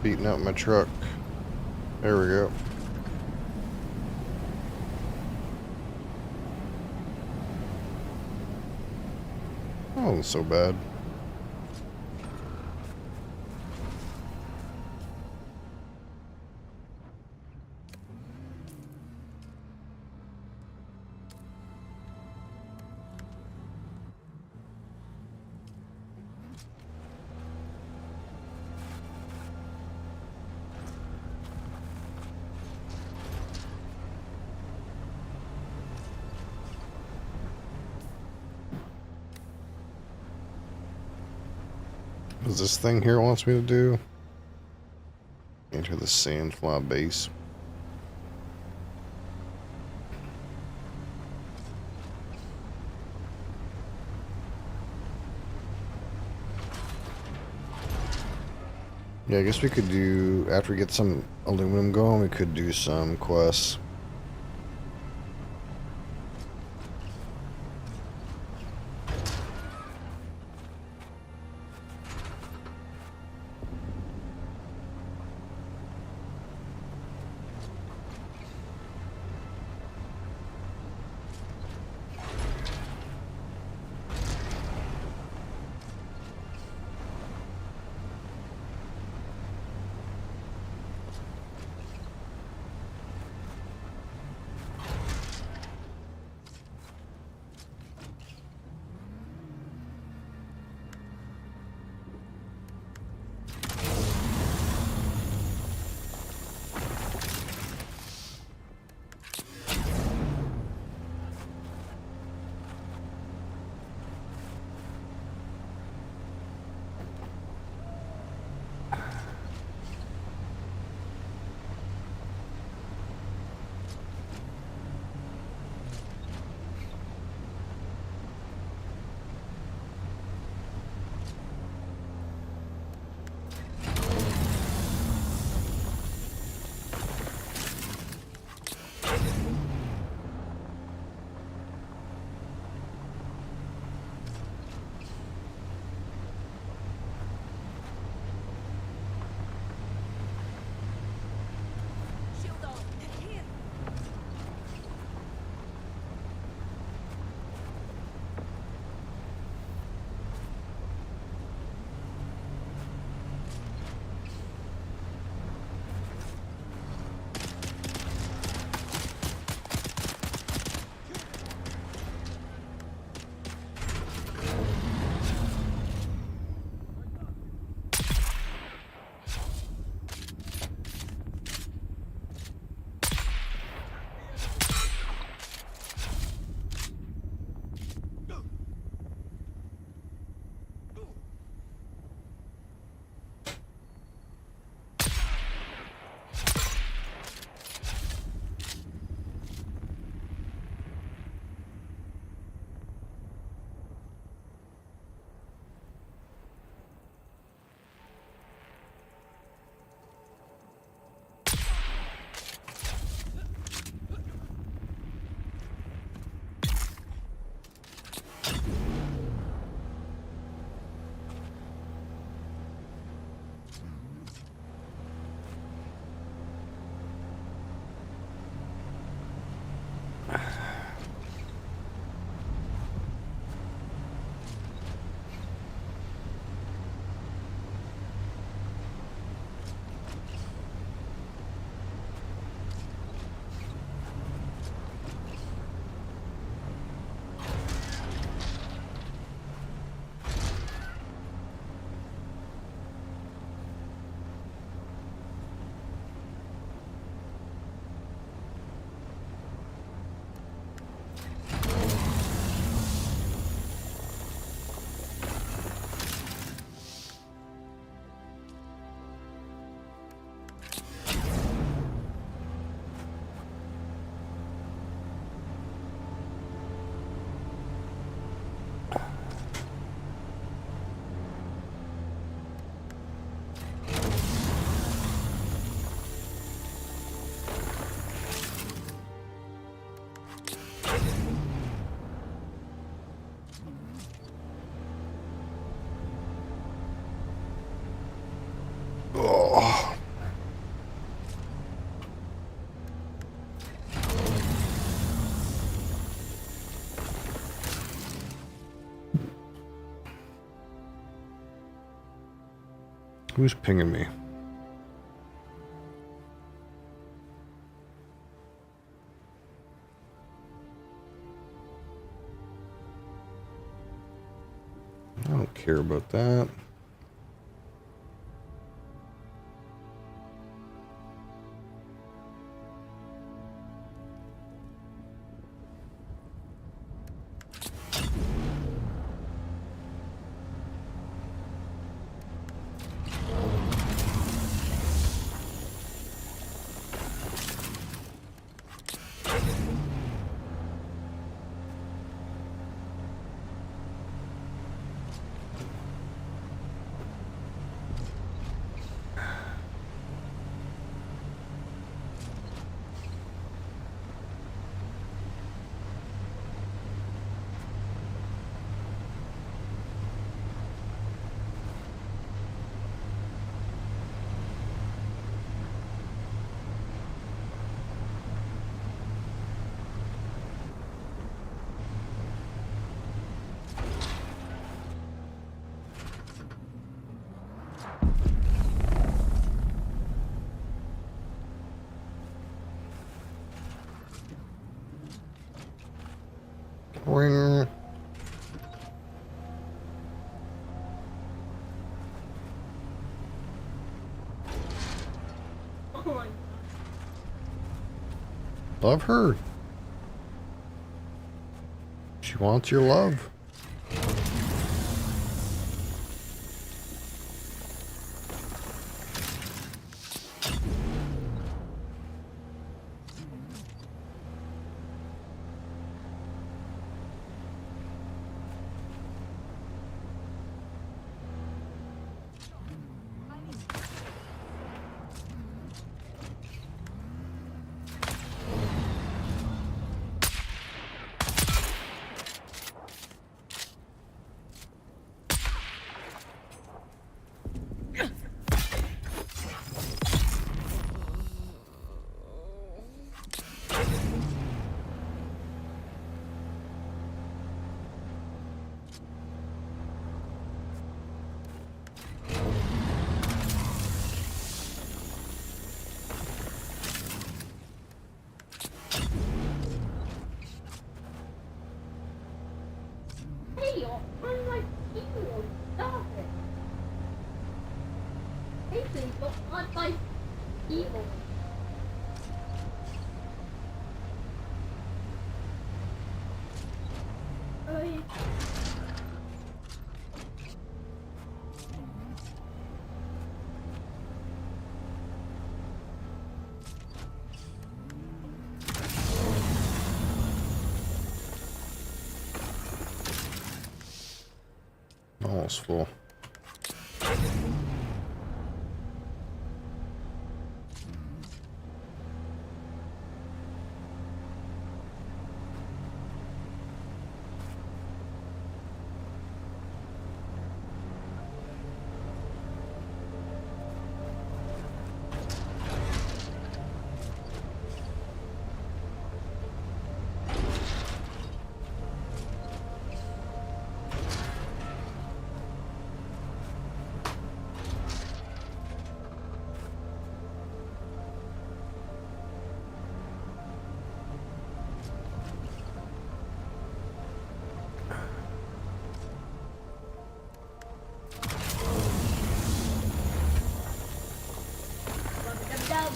Beating up my truck. There we go. Oh, wasn't so bad. What's this thing here wants me to do? Enter the sandfly base. Yeah, I guess we could do, after we get some aluminum going, we could do some quests. Who's pinging me? I don't care about that. Ring. Oh my god. Love her. She wants your love. Hey, I'm like evil. Stop it. Hey, people, I'm like evil. Oh, yeah. Almost full. Dub.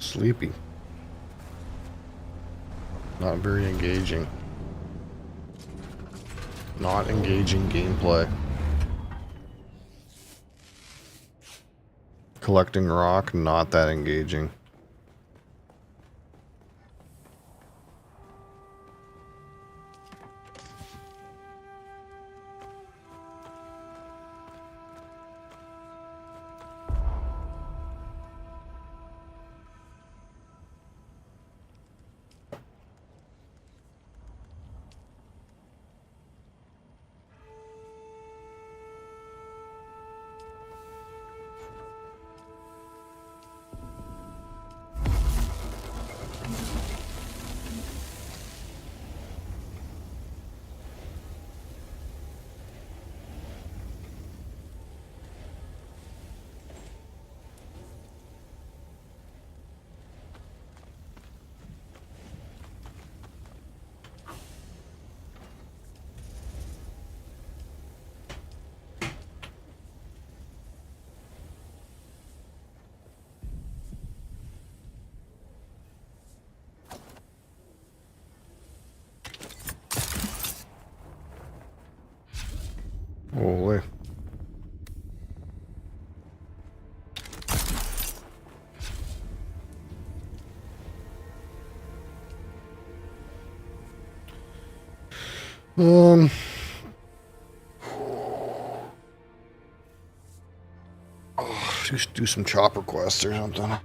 Sleepy. Not very engaging. Not engaging gameplay. Collecting rock, not that engaging. Holy. Um, just do some chopper quests or something.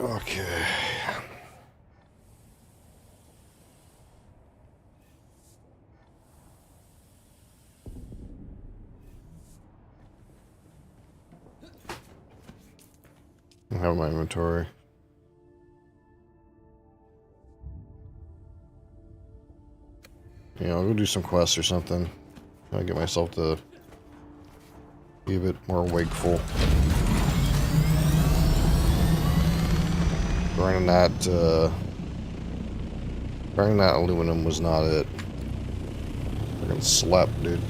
Okay. I have my inventory. Yeah, I'll go do some quests or something. I'll get myself to be a bit more wakeful. Burning that aluminum was not it. Freaking slept, dude.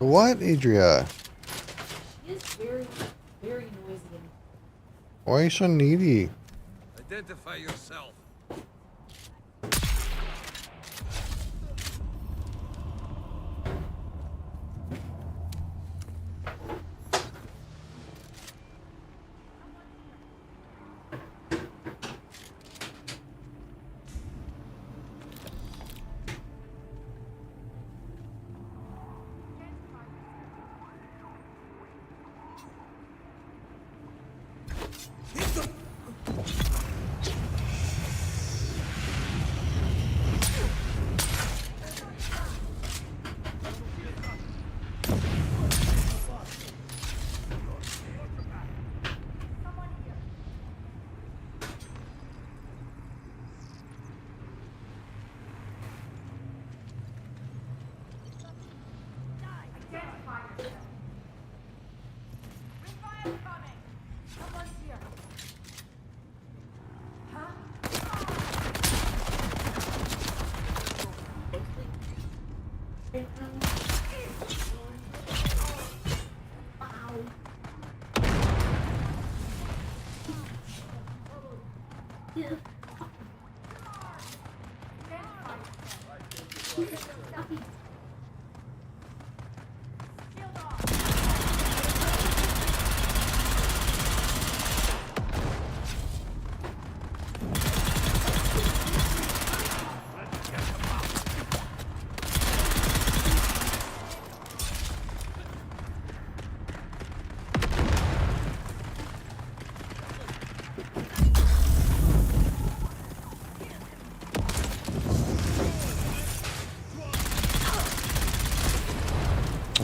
What, Adria? It's very, very noisy. Why are you so needy? Identify yourself.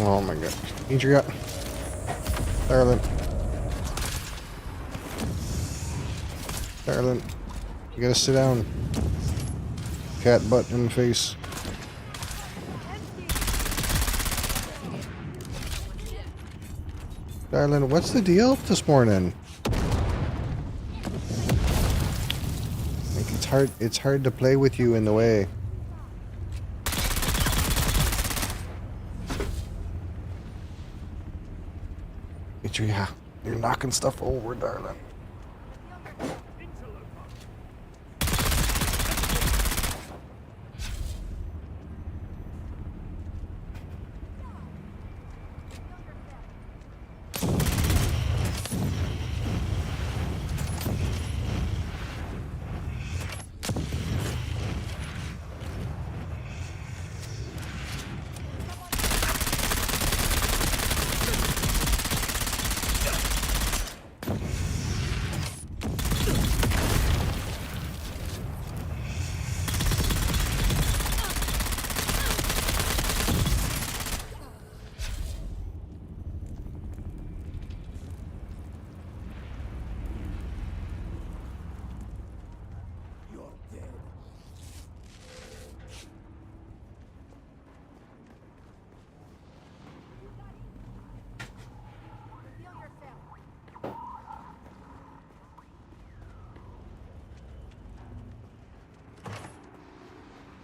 Oh my god. Adria. Darling. Darling. You gotta sit down. Cat butt in the face. Darling, what's the deal this morning? Like it's hard to play with you in the way. Adria, you're knocking stuff over, darling.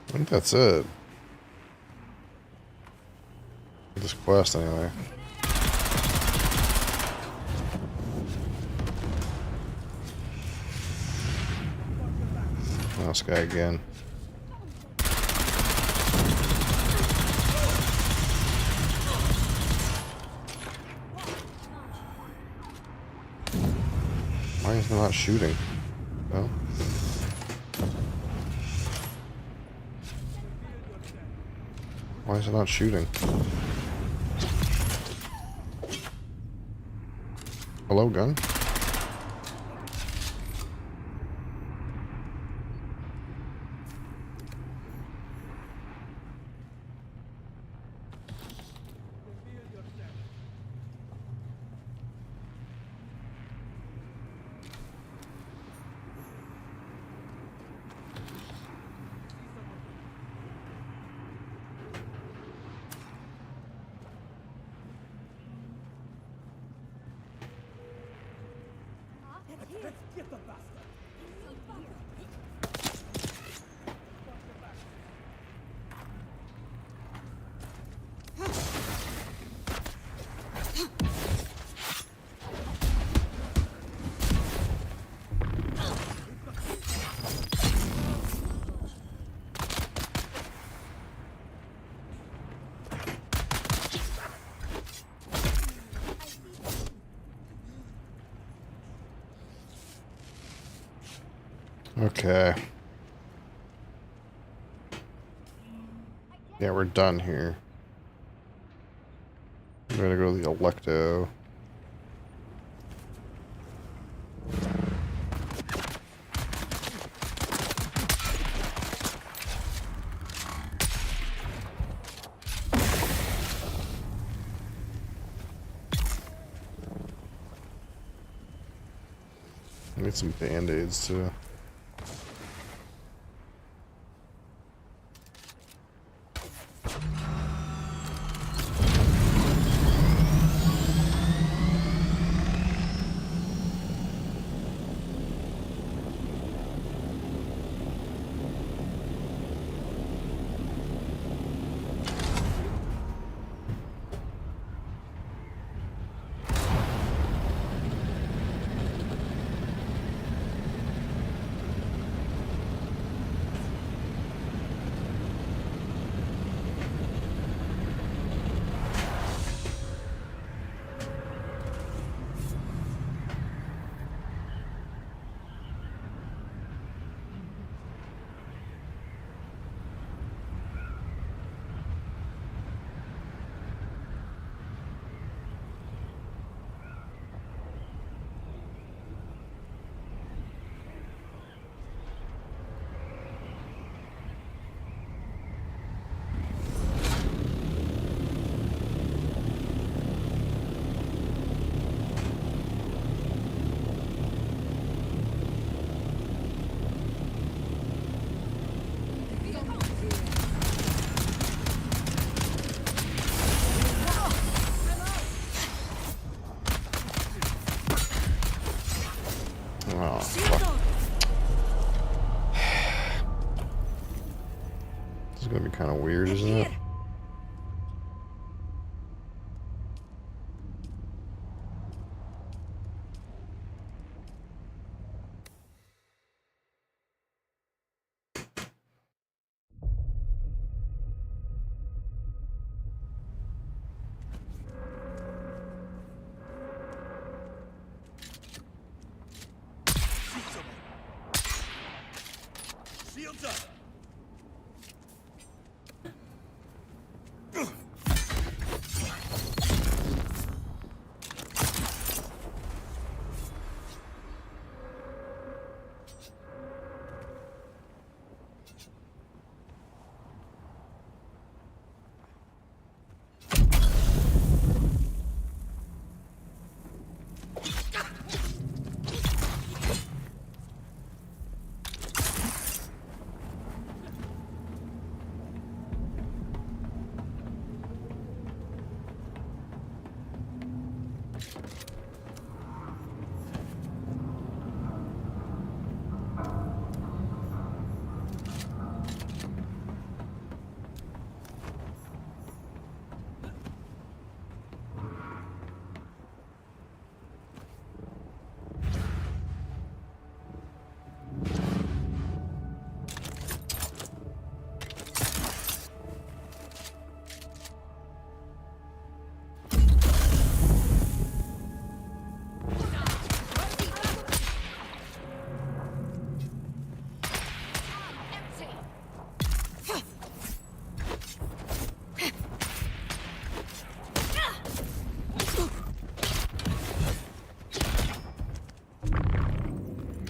I think that's it. This quest, anyway. Oh, this guy again. Why is he not shooting? Well. Why is it not shooting? Hello, gun? Okay. Yeah, we're done here. I'm gonna go to the Electo. I need some band-aids too. Oh, fuck. This is gonna be kind of weird, isn't it? Shields up.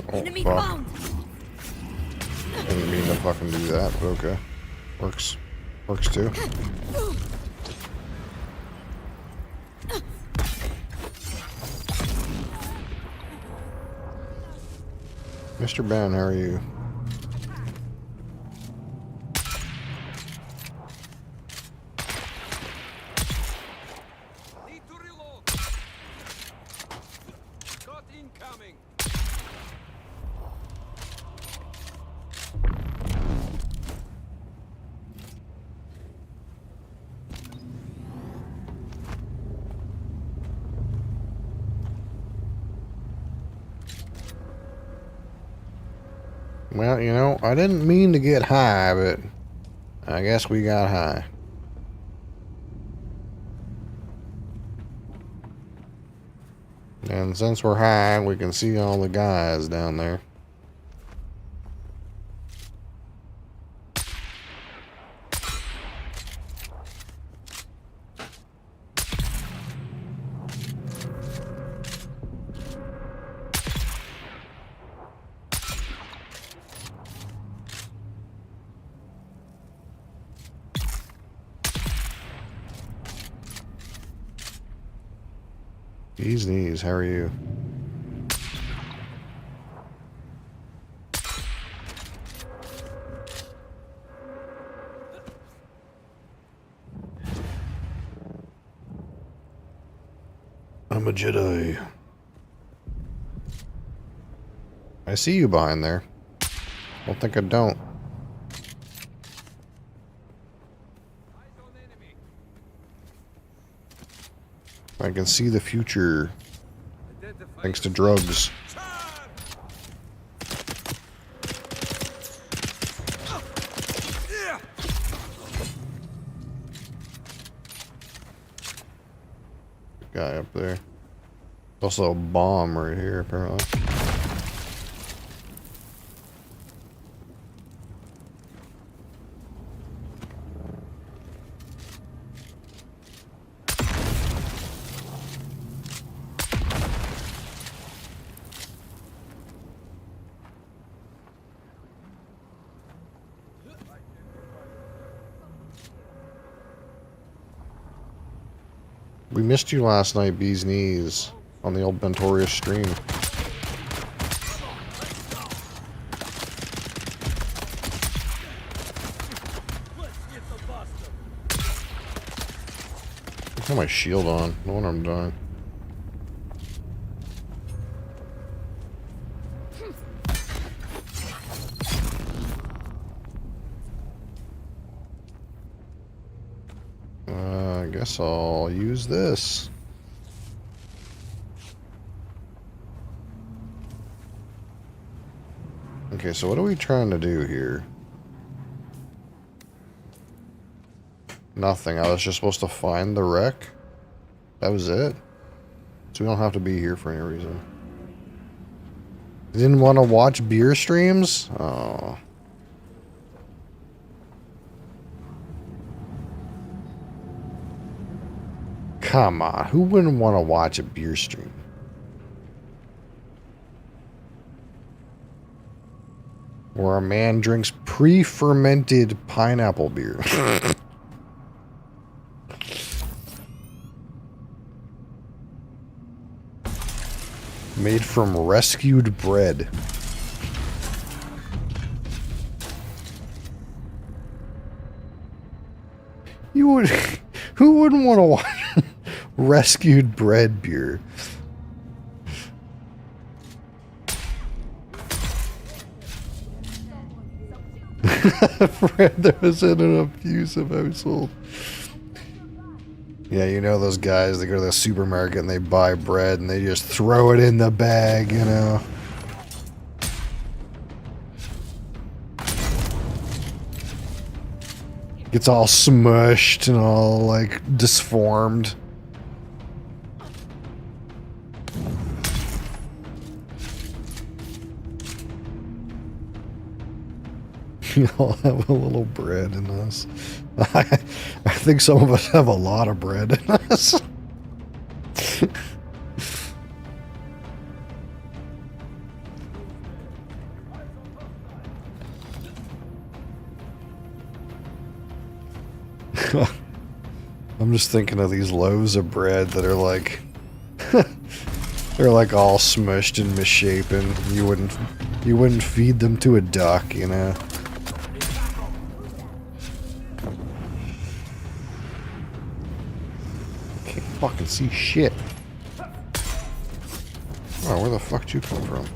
Oh, fuck. Didn't mean to fucking do that, but okay. Works. Works too. Mr. Ben, how are you? Need to reload. Got incoming. Well, you know, I didn't mean to get high, but I guess we got high. And since we're high, we can see all the guys down there. Bees knees, how are you? I'm a Jedi. I see you behind there. Don't think I don't. Eyes on enemy. I can see the future Identify thanks to yourself. drugs. Charge! Yeah. Guy up there. Also a bomb right here, apparently. We missed you last night, Bee's Knees, on the old Ventorius stream. Let's get the buster. I have my shield on. No wonder I'm dying. guess I'll use this. Okay, so what are we trying to do here? Nothing. I was just supposed to find the wreck. That was it. So we don't have to be here for any reason. Didn't want to watch beer streams? Oh. Come on. Who wouldn't want to watch a beer stream? Where a man drinks pre-fermented pineapple beer. Made from rescued bread. You would... Who wouldn't want to watch rescued bread beer? Fred, that was in an abusive household. Yeah, you know those guys that go to the supermarket and they buy bread and they just throw it in the bag, you know. Gets all smushed and all, like, disformed. We all have a little bread in us. I think some of us have a lot of bread in us. I'm just thinking of these loaves of bread that are like they're like all smushed and misshapen. You wouldn't feed them to a duck, you know. Can't fucking see shit. Oh, where the fuck did you come from?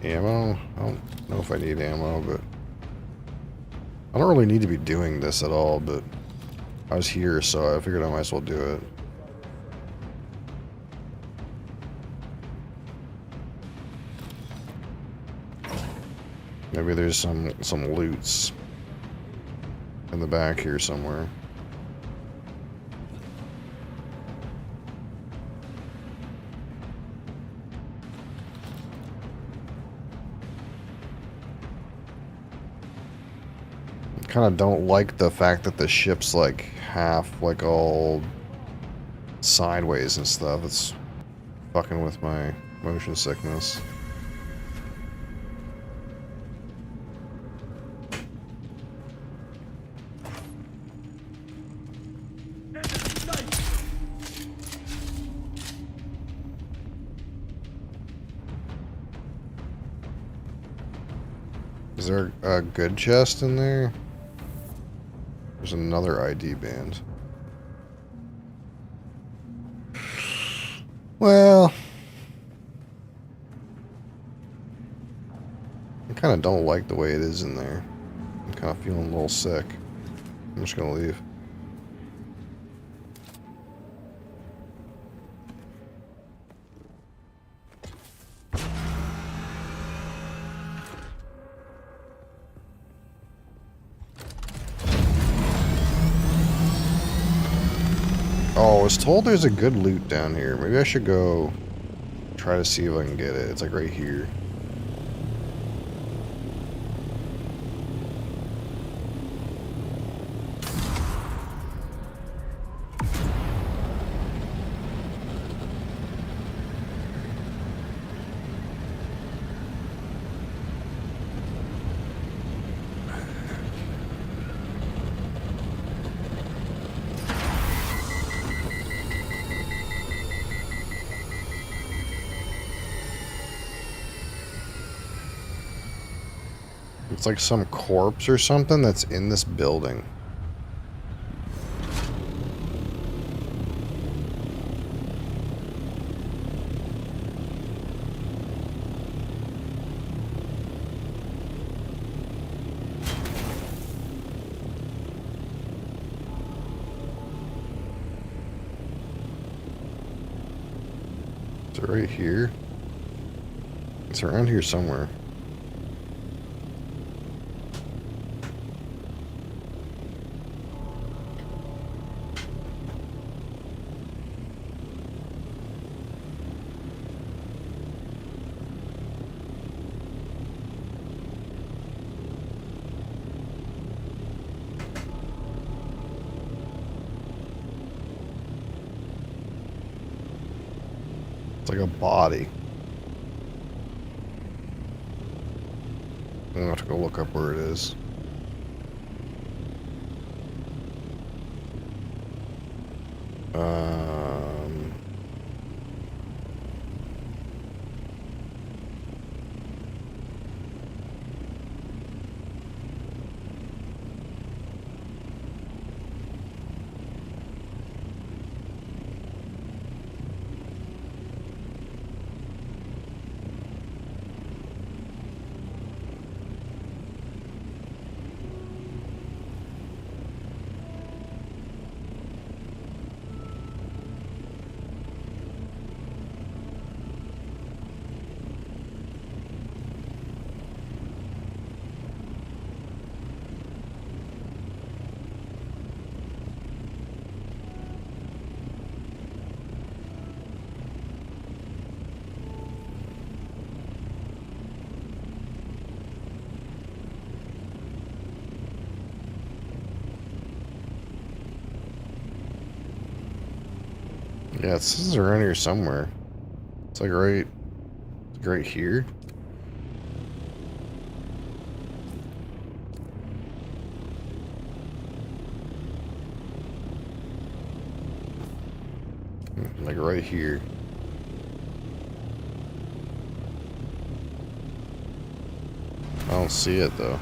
Ammo? I don't know if I need ammo, but I don't really need to be doing this at all, but I was here, so I figured I might as well do it. Maybe there's some loots in the back here somewhere. Kind of don't like the fact that the ship's like half like all sideways and stuff. It's fucking with my motion sickness. Is there a good chest in there? There's another ID band. Well, I kind of don't like the way it is in there. I'm kind of feeling a little sick. I'm just gonna leave. Oh, I was told there's a good loot down here. Maybe I should go try to see if I can get it. It's like right here. It's like some corpse or something that's in this building. Is it right here? It's around here somewhere. It's like a body. I'm gonna have to go look up where it is. Yeah, it says around here somewhere. It's like right here. Like right here. I don't see it though.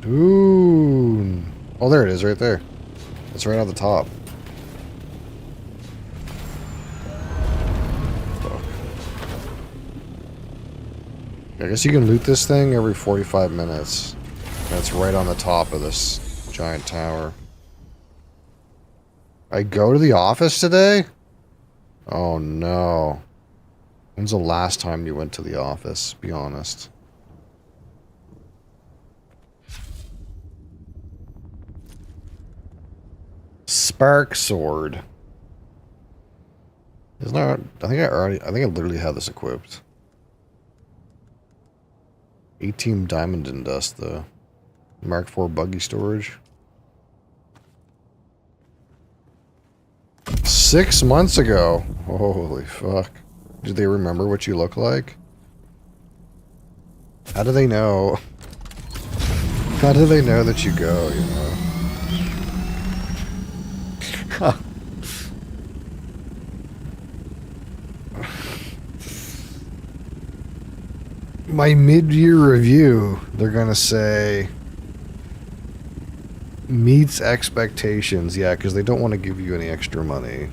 Doon. Oh, there it is, right there. It's right on the top. Fuck. I guess you can loot this thing every 45 minutes. That's right on the top of this giant tower. I go to the office today? Oh no. When's the last time you went to the office? Be honest. Spark sword. Isn't that, I think I literally have this equipped. 18 diamond and dust though. Mark IV buggy storage. 6 months ago. Holy fuck. Did they remember what you look like? How do they know? How do they know that you go, you know? My mid-year review, they're gonna say meets expectations. Yeah, because they don't want to give you any extra money.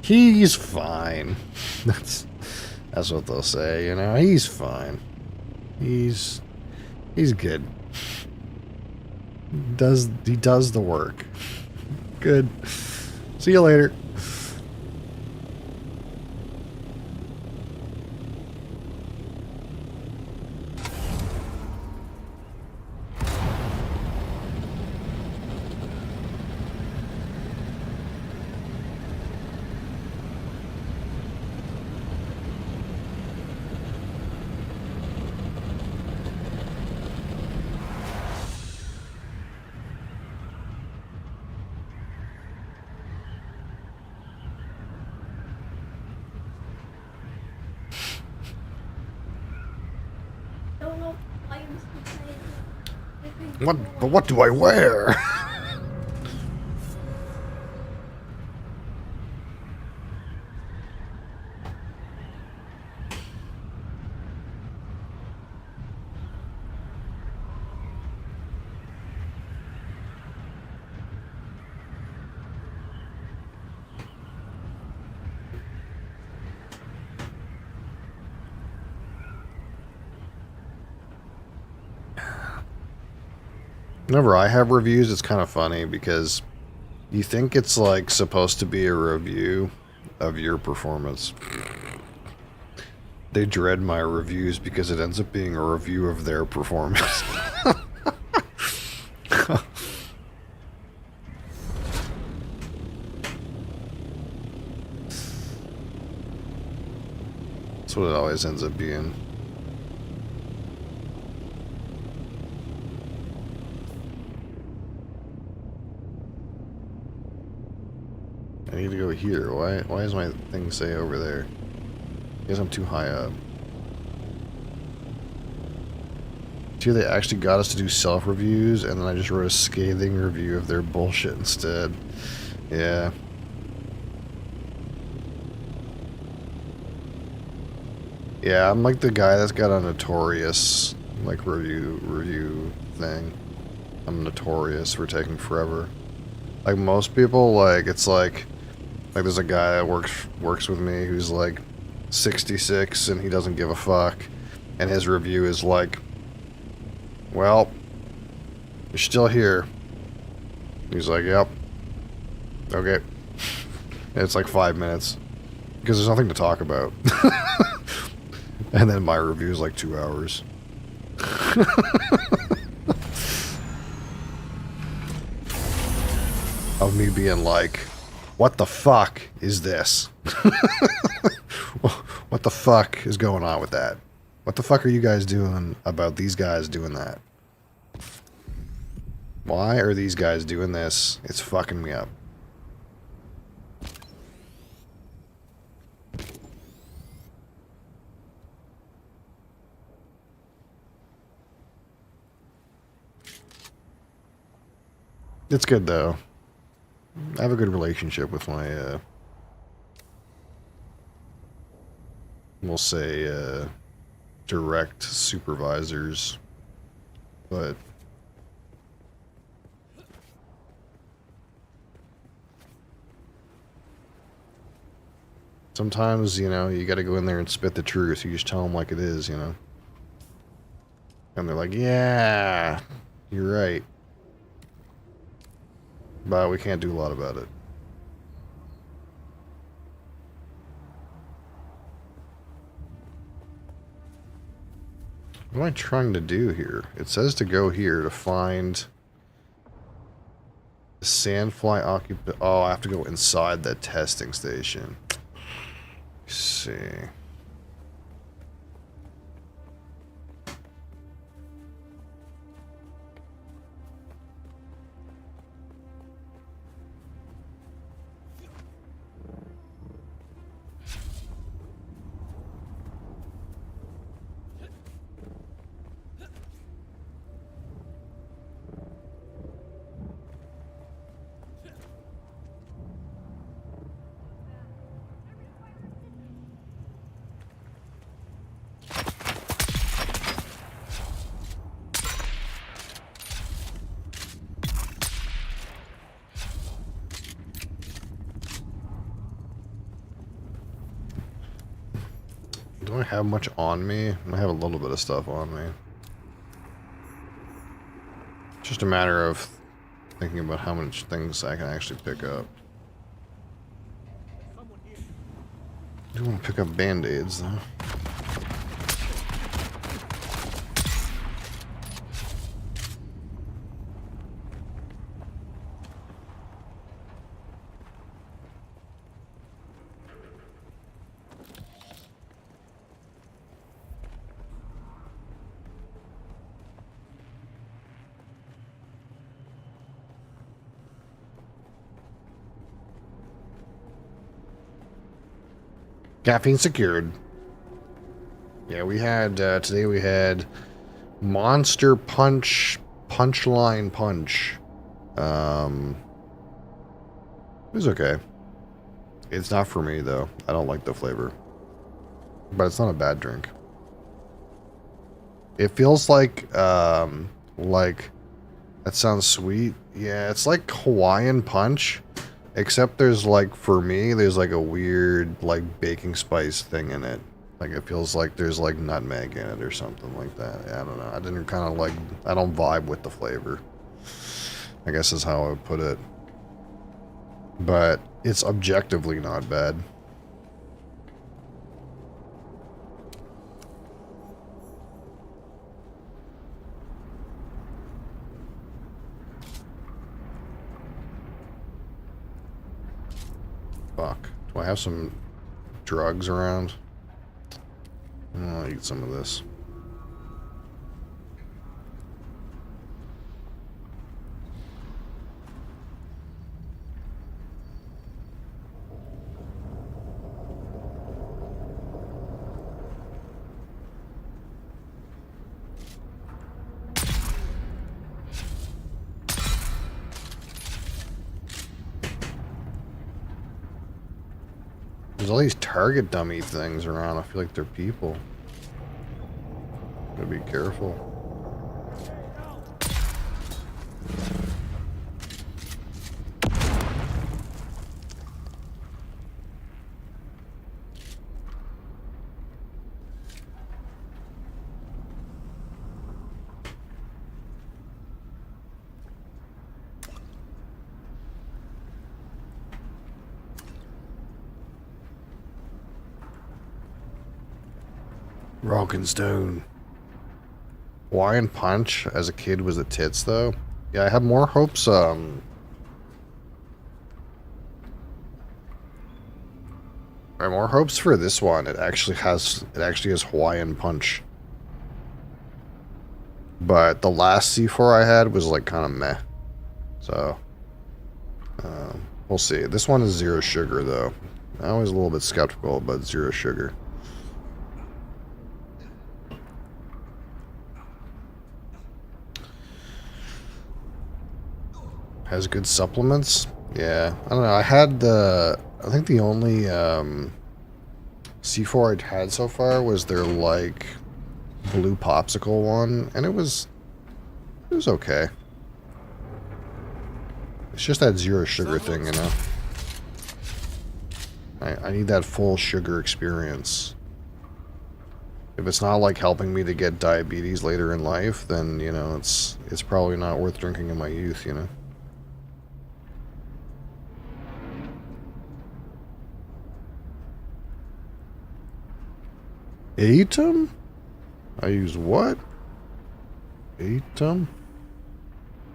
He's fine. That's what they'll say, you know. He's fine. He's good. He does the work. Good. See you later. But what do I wear? Whenever I have reviews, it's kind of funny because you think it's like supposed to be a review of your performance. They dread my reviews because it ends up being a review of their performance. That's what it always ends up being. I need to go here. Why does my thing say over there? Because I'm too high up. See, they actually got us to do self-reviews, and then I just wrote a scathing review of their bullshit instead. Yeah. Yeah, I'm like the guy that's got a notorious, like, review thing. I'm notorious for taking forever. Like, most people, like, it's like there's a guy that works with me who's like 66 and he doesn't give a fuck, and his review is like, well, you're still here. He's like, yep, okay. And it's like 5 minutes because there's nothing to talk about. And then my review is like 2 hours. Of me being like, what the fuck is this? What the fuck is going on with that? What the fuck are you guys doing about these guys doing that? Why are these guys doing this? It's fucking me up. It's good though. I have a good relationship with my, we'll say, direct supervisors, but sometimes, you know, you gotta go in there and spit the truth. You just tell them like it is, you know? And they're like, yeah, you're right. But we can't do a lot about it. What am I trying to do here? It says to go here to find the sandfly occupant. Oh, I have to go inside that testing station. Let's see. Do I have much on me? I have a little bit of stuff on me. Just a matter of thinking about how much things I can actually pick up. I do want to pick up band-aids though. Caffeine secured. Yeah, we had, today we had Monster Punch Punchline Punch. It's okay. It's not for me though. I don't like the flavor. But it's not a bad drink. It feels like that sounds sweet. Yeah, it's like Hawaiian Punch, except there's like, for me, there's like a weird like baking spice thing in it. Like it feels like there's like nutmeg in it or something like that. Yeah, I don't know. I didn't kind of like, I don't vibe with the flavor, I guess is how I would put it. But it's objectively not bad. Fuck. Do I have some drugs around? I'll eat some of this. There's all these target dummy things around. I feel like they're people. Gotta be careful. Broken Stone. Hawaiian Punch as a kid was the tits though. Yeah, I had more hopes. I had more hopes for this one. It actually has Hawaiian Punch. But the last C4 I had was like kind of meh. So we'll see. This one is 0 sugar though. I was a little bit skeptical, but 0 sugar. Has good supplements. Yeah, I don't know. I had I think the only C4 I'd had so far was their like blue popsicle one, and it was okay. It's just that 0 sugar thing, you know. I need that full sugar experience. If it's not like helping me to get diabetes later in life, then you know it's probably not worth drinking in my youth, you know. Atom? I use what? Atom?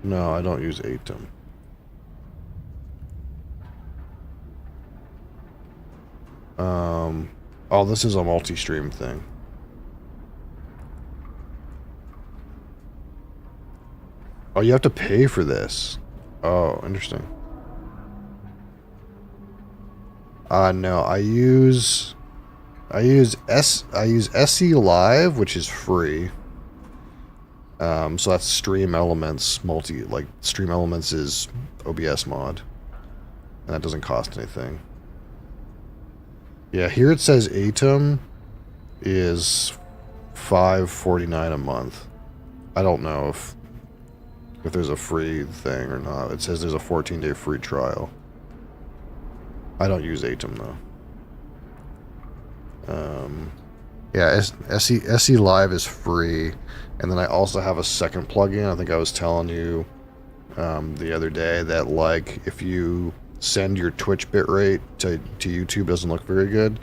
No, I don't use Atom. Oh, this is a multi-stream thing. Oh, you have to pay for this. Oh, interesting. No, I use SE Live, which is free. So that's Stream Elements Stream Elements is OBS mod. And that doesn't cost anything. Yeah, here it says Atom is $5.49 a month. I don't know if there's a free thing or not. It says there's a 14-day free trial. I don't use Atom though. Yeah, SE Live is free, and then I also have a second plugin. I think I was telling you the other day that like if you send your Twitch bitrate to YouTube, it doesn't look very good.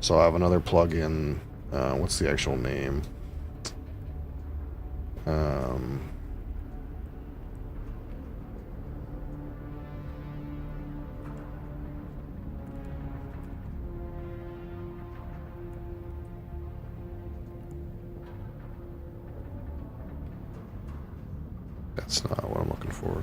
So I have another plugin. What's the actual name? That's not what I'm looking for.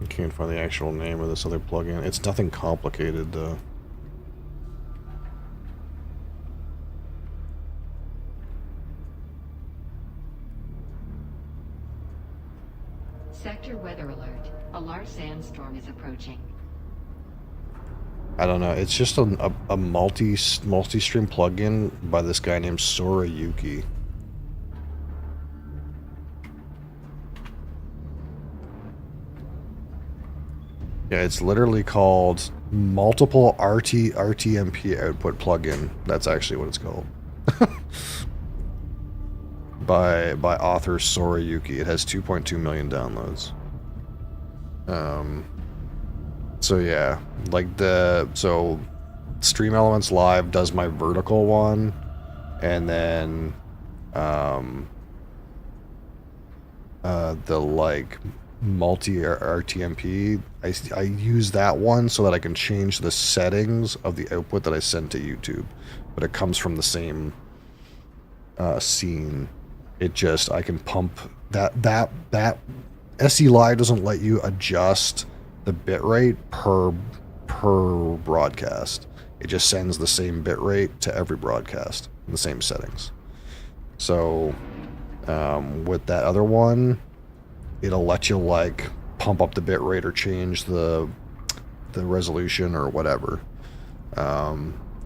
I can't find the actual name of this other plugin. It's nothing complicated though. Sector weather alert. A large sandstorm is approaching. I don't know. It's just a multi-stream plugin by this guy named Sorayuki. Yeah, it's literally called multiple RTMP output plugin. That's actually what it's called. by author Sorayuki. It has 2.2 million downloads. So yeah, like so Stream Elements Live does my vertical one, and then the like multi RTMP, I use that one so that I can change the settings of the output that I send to YouTube, but it comes from the same scene. It just, I can pump that SE Live doesn't let you adjust the bitrate per broadcast. It just sends the same bitrate to every broadcast in the same settings. So with that other one, it'll let you like pump up the bitrate or change the resolution or whatever.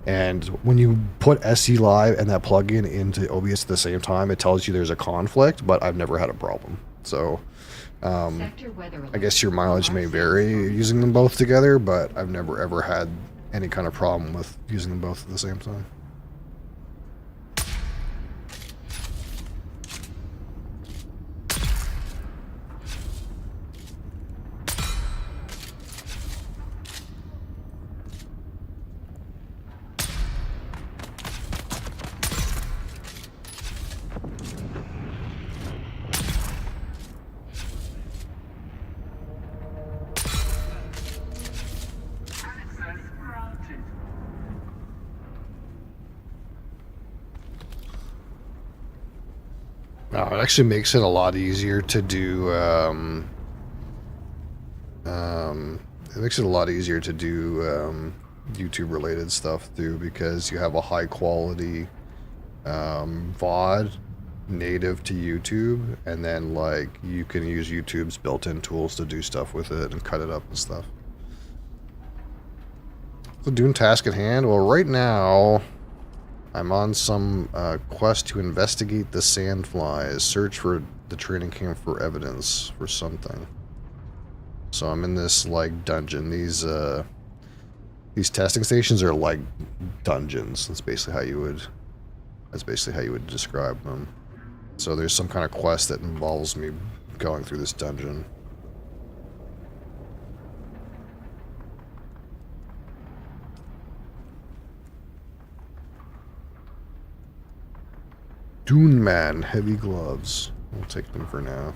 And when you put SE Live and that plugin into OBS at the same time, it tells you there's a conflict, but I've never had a problem. So I guess your mileage may vary using them both together, but I've never ever had any kind of problem with using them both at the same time. It actually makes it a lot easier to do. It makes it a lot easier to do YouTube-related stuff too, because you have a high-quality VOD native to YouTube, and then like you can use YouTube's built-in tools to do stuff with it and cut it up and stuff. The Dune task at hand. Well, right now I'm on some quest to investigate the sandflies, search for the training camp for evidence for something. So I'm in this like dungeon. These testing stations are like dungeons. That's basically how you would describe them. So there's some kind of quest that involves me going through this dungeon. Doon Man, heavy gloves. We'll take them for now.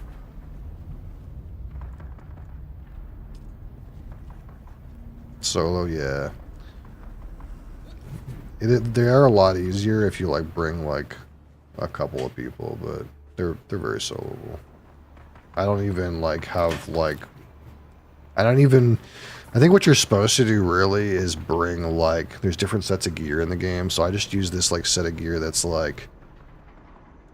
Solo, yeah. They are a lot easier if you like bring like a couple of people, but they're very soloable. I don't even like have like I think what you're supposed to do really is bring like there's different sets of gear in the game, so I just use this like set of gear that's like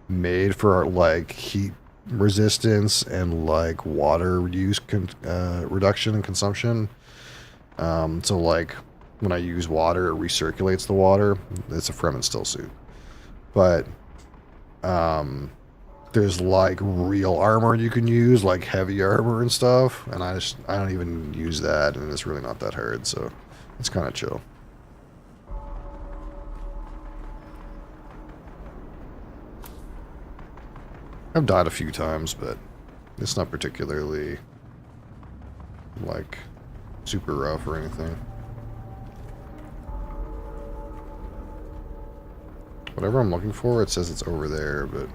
made for like heat resistance and like water use reduction and consumption. So like when I use water, it recirculates the water. It's a Fremen still suit, but there's like real armor you can use, like heavy armor and stuff, and I don't even use that, and it's really not that hard, so it's kind of chill. I've died a few times, but it's not particularly like super rough or anything. Whatever I'm looking for, it says it's over there, but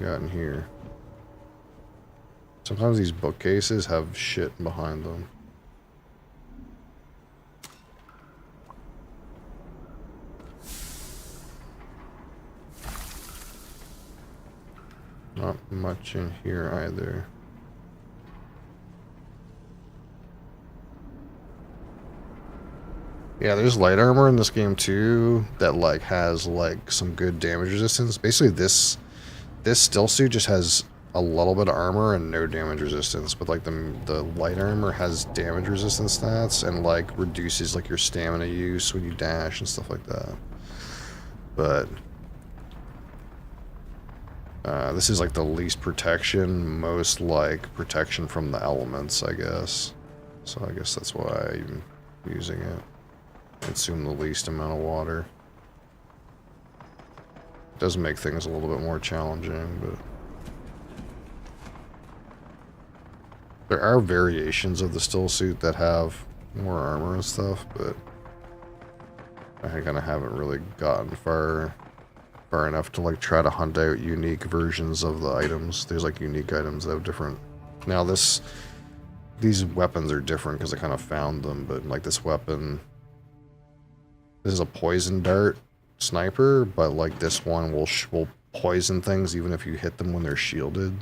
got in here? Sometimes these bookcases have shit behind them. Not much in here either. Yeah, there's light armor in this game too that like has like some good damage resistance. Basically this still suit just has a little bit of armor and no damage resistance, but like the light armor has damage resistance stats and like reduces like your stamina use when you dash and stuff like that. But this is like the least protection, most like protection from the elements, I guess. So I guess that's why I'm using it. Consume the least amount of water. Does make things a little bit more challenging, but there are variations of the still suit that have more armor and stuff, but I kind of haven't really gotten far enough to like try to hunt out unique versions of the items. There's like unique items that have different. Now these weapons are different because I kind of found them, but like this weapon. This is a poison dart sniper, but like this one will poison things even if you hit them when they're shielded.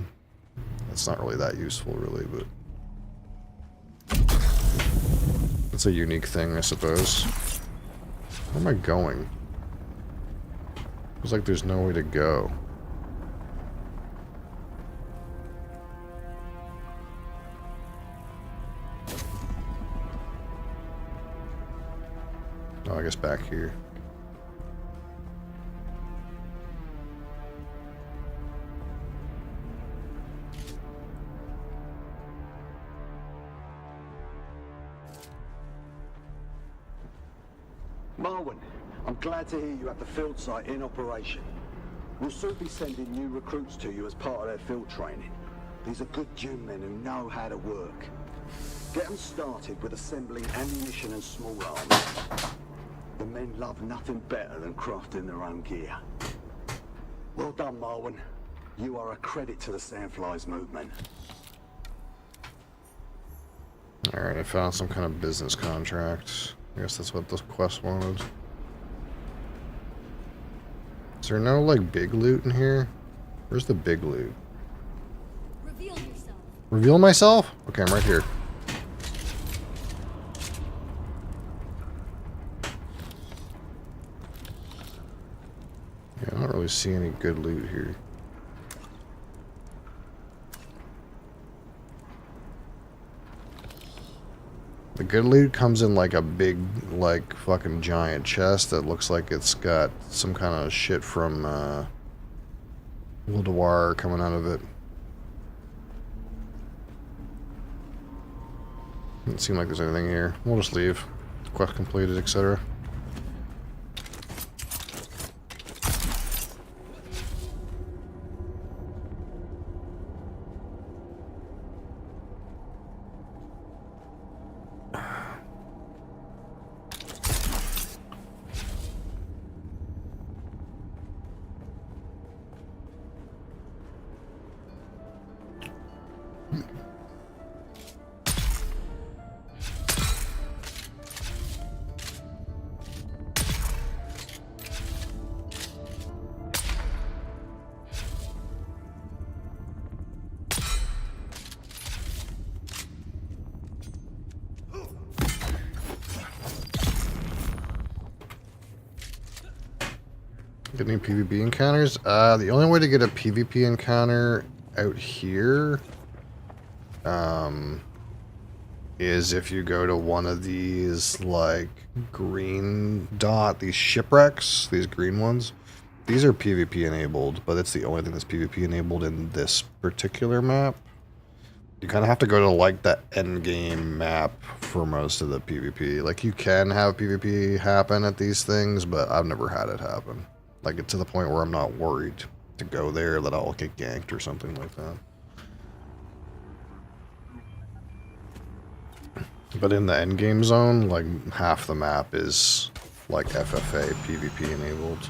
It's not really that useful, really, but it's a unique thing, I suppose. Where am I going? Feels like there's no way to go. Oh, I guess back here. Marwin, I'm glad to hear you have the field site in operation. We'll soon be sending new recruits to you as part of their field training. These are good Dune men who know how to work. Get them started with assembling ammunition and small arms. The men love nothing better than crafting their own gear. Well done, Marwin. You are a credit to the Sandflies movement. Alright, I found some kind of business contract. I guess that's what this quest wanted. Is there no, like, big loot in here? Where's the big loot? Reveal yourself. Reveal myself? Okay, I'm right here. Yeah, I don't really see any good loot here. The good loot comes in like a big, like, fucking giant chest that looks like it's got some kind of shit from, Lodoir coming out of it. Doesn't seem like there's anything here. We'll just leave. Quest completed, etc. Get any PvP encounters? The only way to get a PvP encounter out here is if you go to one of these, like, green dot, these shipwrecks, these green ones. These are PvP enabled, but it's the only thing that's PvP enabled in this particular map. You kind of have to go to, like, the endgame map for most of the PvP. Like, you can have PvP happen at these things, but I've never had it happen. Like, to the point where I'm not worried to go there that I'll get ganked or something like that. But in the endgame zone, like, half the map is, like, FFA PvP enabled.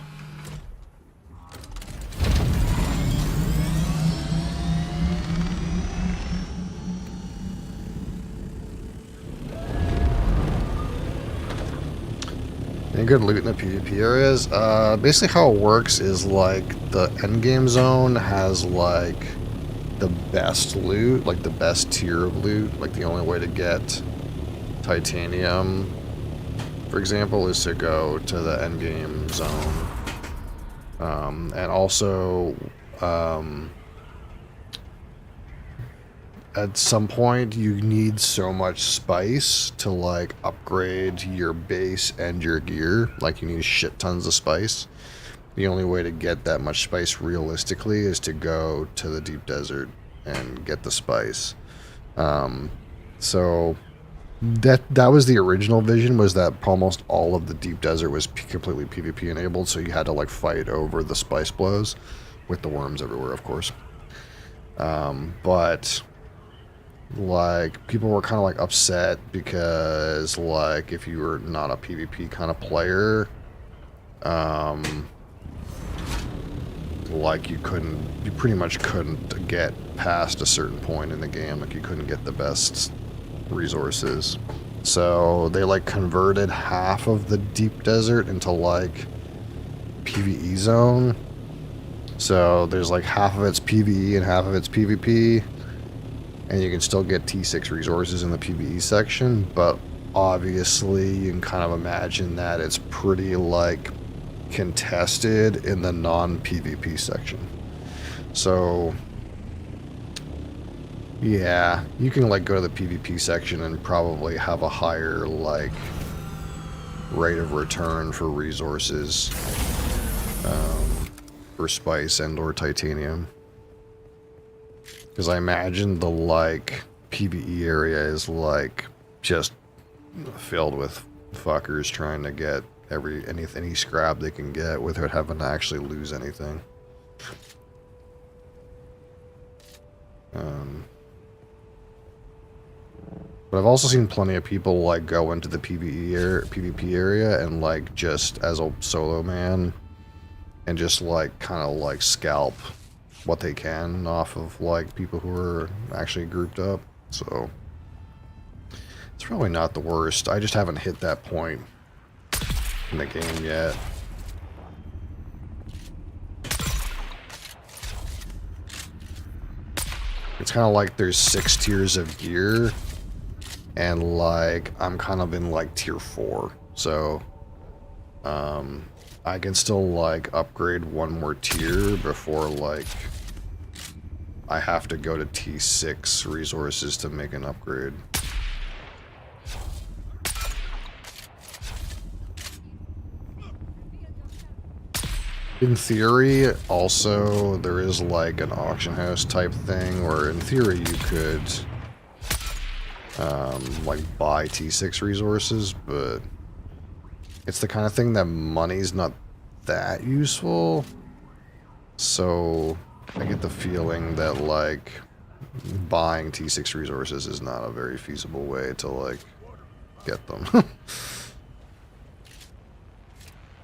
Any good loot in the PvP areas? Basically how it works is like the endgame zone has like the best loot, like the best tier of loot. Like the only way to get titanium, for example, is to go to the endgame zone. And also, at some point you need so much spice to like upgrade your base and your gear. Like you need shit tons of spice. The only way to get that much spice realistically is to go to the deep desert and get the spice. So that was the original vision, was that almost all of the deep desert was completely PvP enabled, so you had to like fight over the spice blows with the worms everywhere, of course. But like people were kind of like upset because like if you were not a PvP kind of player, like you pretty much couldn't get past a certain point in the game. Like you couldn't get the best resources. So they like converted half of the deep desert into like PvE zone. So there's like half of it's PvE and half of it's PvP. And you can still get T6 resources in the PvE section, but obviously you can kind of imagine that it's pretty like contested in the non-PvP section. So yeah, you can like go to the PvP section and probably have a higher like rate of return for resources, for spice and or titanium. Because I imagine the like PvE area is like just filled with fuckers trying to get any scrap they can get without having to actually lose anything. But I've also seen plenty of people like go into the PvP area and like just as a solo man and just like kind of like scalp what they can off of like people who are actually grouped up. So it's probably not the worst. I just haven't hit that point in the game yet. It's kind of like there's 6 tiers of gear, and like I'm kind of in like tier 4, so I can still like upgrade one more tier before like I have to go to T6 resources to make an upgrade. In theory, also, there is like an auction house type thing where in theory you could like buy T6 resources, but it's the kind of thing that money's not that useful. So I get the feeling that like buying T6 resources is not a very feasible way to like get them.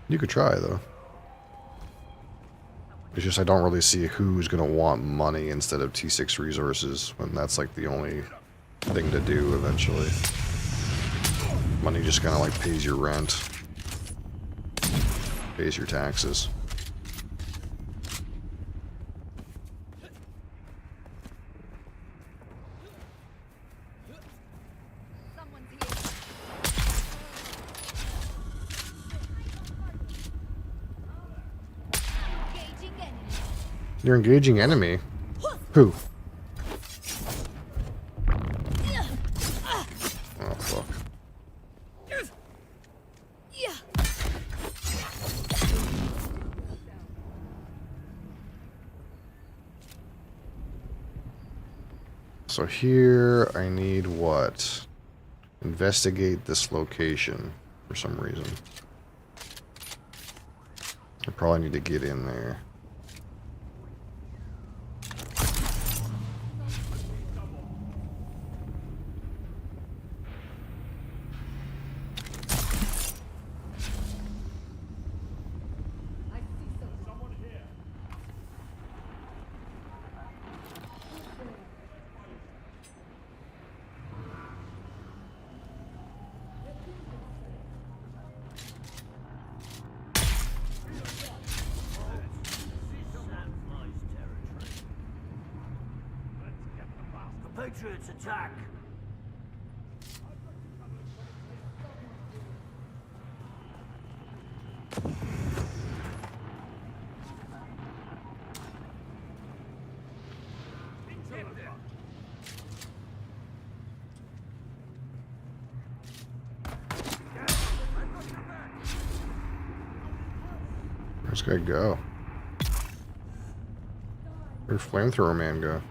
You could try though. It's just I don't really see who's gonna want money instead of T6 resources when that's like the only thing to do eventually. Money just kind of like pays your rent, pays your taxes. You're engaging enemy? Who? Oh, fuck. So here I need what? Investigate this location for some reason. I probably need to get in there. Patriots attack! Where's this guy go? Where'd Flamethrower Man go?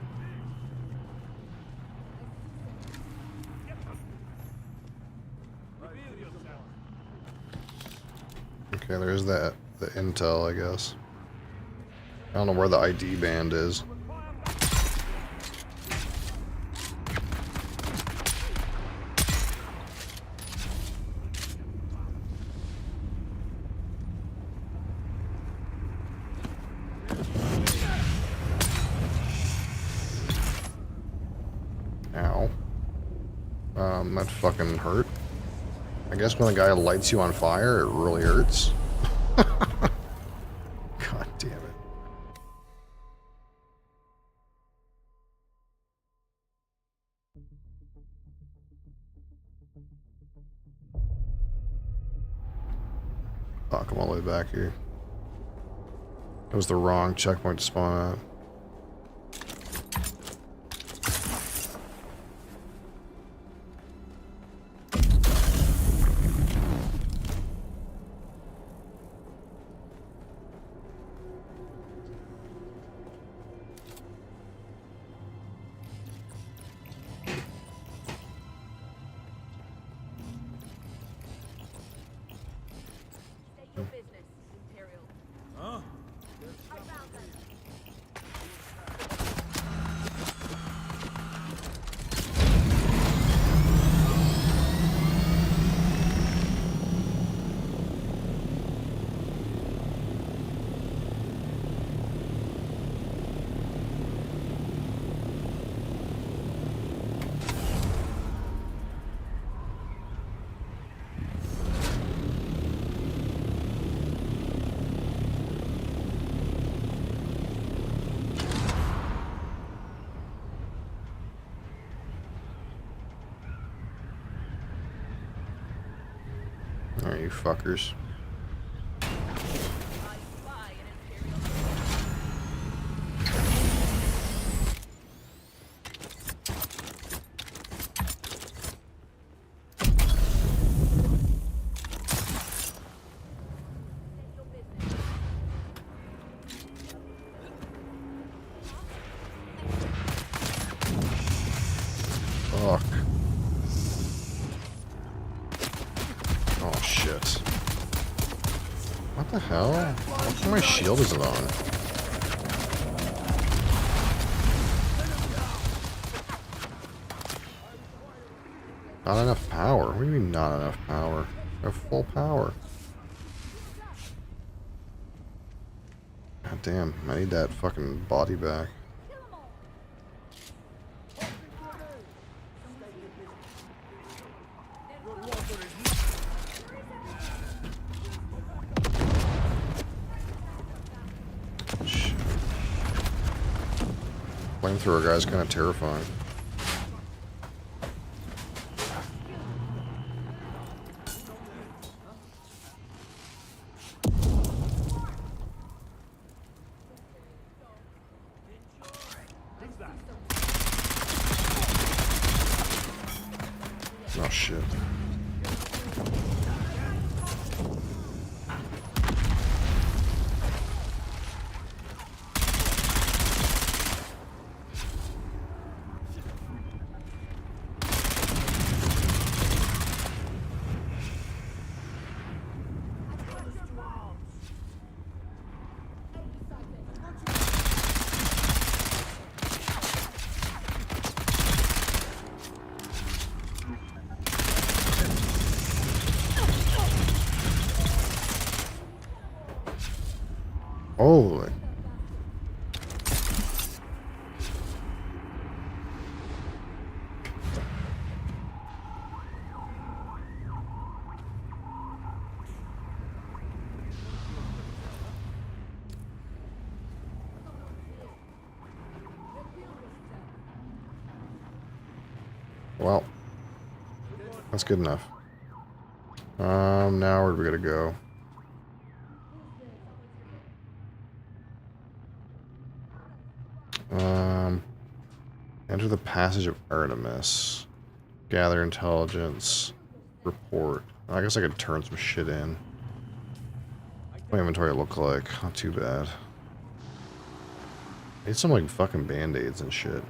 Okay, there's that. The intel, I guess. I don't know where the ID band is. Ow. That fucking hurt. I guess when the guy lights you on fire, it really hurts. God damn it. Fuck, I'm all the way back here. That was the wrong checkpoint to spawn at. Alright, you fuckers. Fuck. Oh shit. What the hell? How come my shield isn't on? Not enough power? What do you mean not enough power? I have full power. God damn, I need that fucking body back. Shit. Flamethrower guy's kind of terrifying. Oh shit. Holy. well. That's good enough. Now where do we gotta go? Enter the passage of Artemis. Gather intelligence. Report. I guess I could turn some shit in. My inventory look like. Not too bad. Need some like fucking band-aids and shit.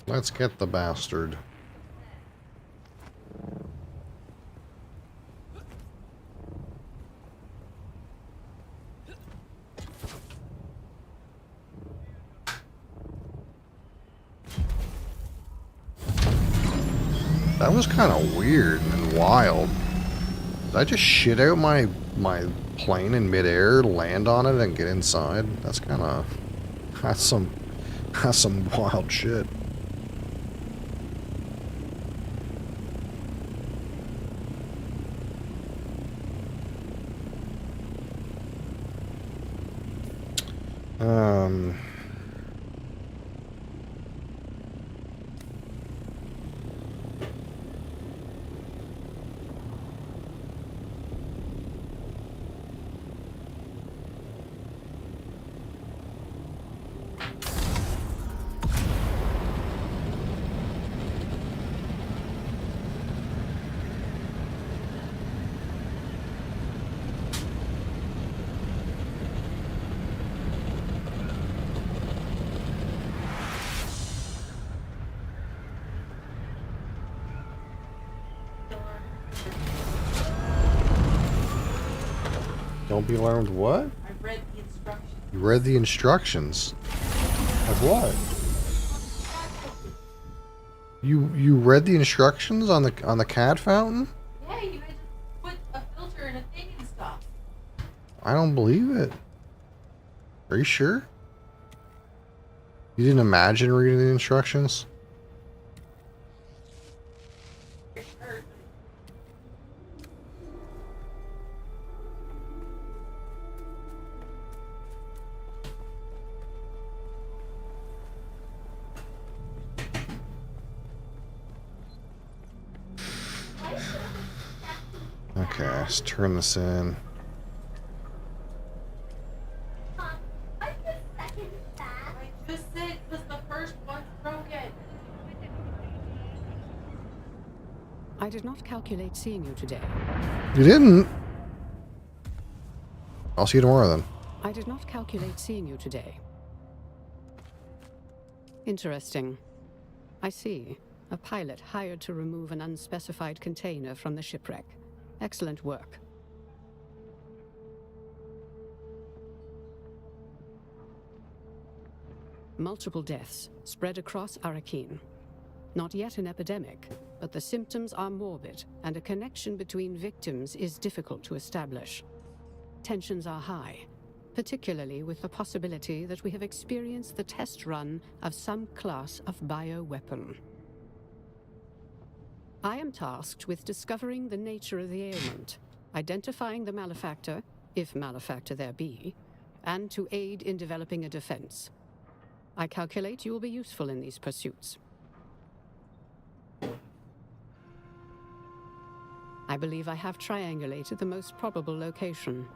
Let's get the bastard. That was kind of weird and wild. Did I just shit out my plane in midair, land on it, and get inside? That's kind of that's some wild shit. Don't be alarmed. What? I read the instructions. You read the instructions. Of what? You read the instructions on the cat fountain? Yeah, you had to put a filter and a thing and stuff. I don't believe it. Are you sure? You didn't imagine reading the instructions? It hurt. Okay, let's turn this in. I just said it was the first one broken. I did not calculate seeing you today. You didn't? I'll see you tomorrow then. I did not calculate seeing you today. Interesting. I see. A pilot hired to remove an unspecified container from the shipwreck. Excellent work. Multiple deaths spread across Arakeen. Not yet an epidemic, but the symptoms are morbid, and a connection between victims is difficult to establish. Tensions are high, particularly with the possibility that we have experienced the test run of some class of bioweapon. I am tasked with discovering the nature of the ailment, identifying the malefactor, if malefactor there be, and to aid in developing a defense. I calculate you will be useful in these pursuits. I believe I have triangulated the most probable location.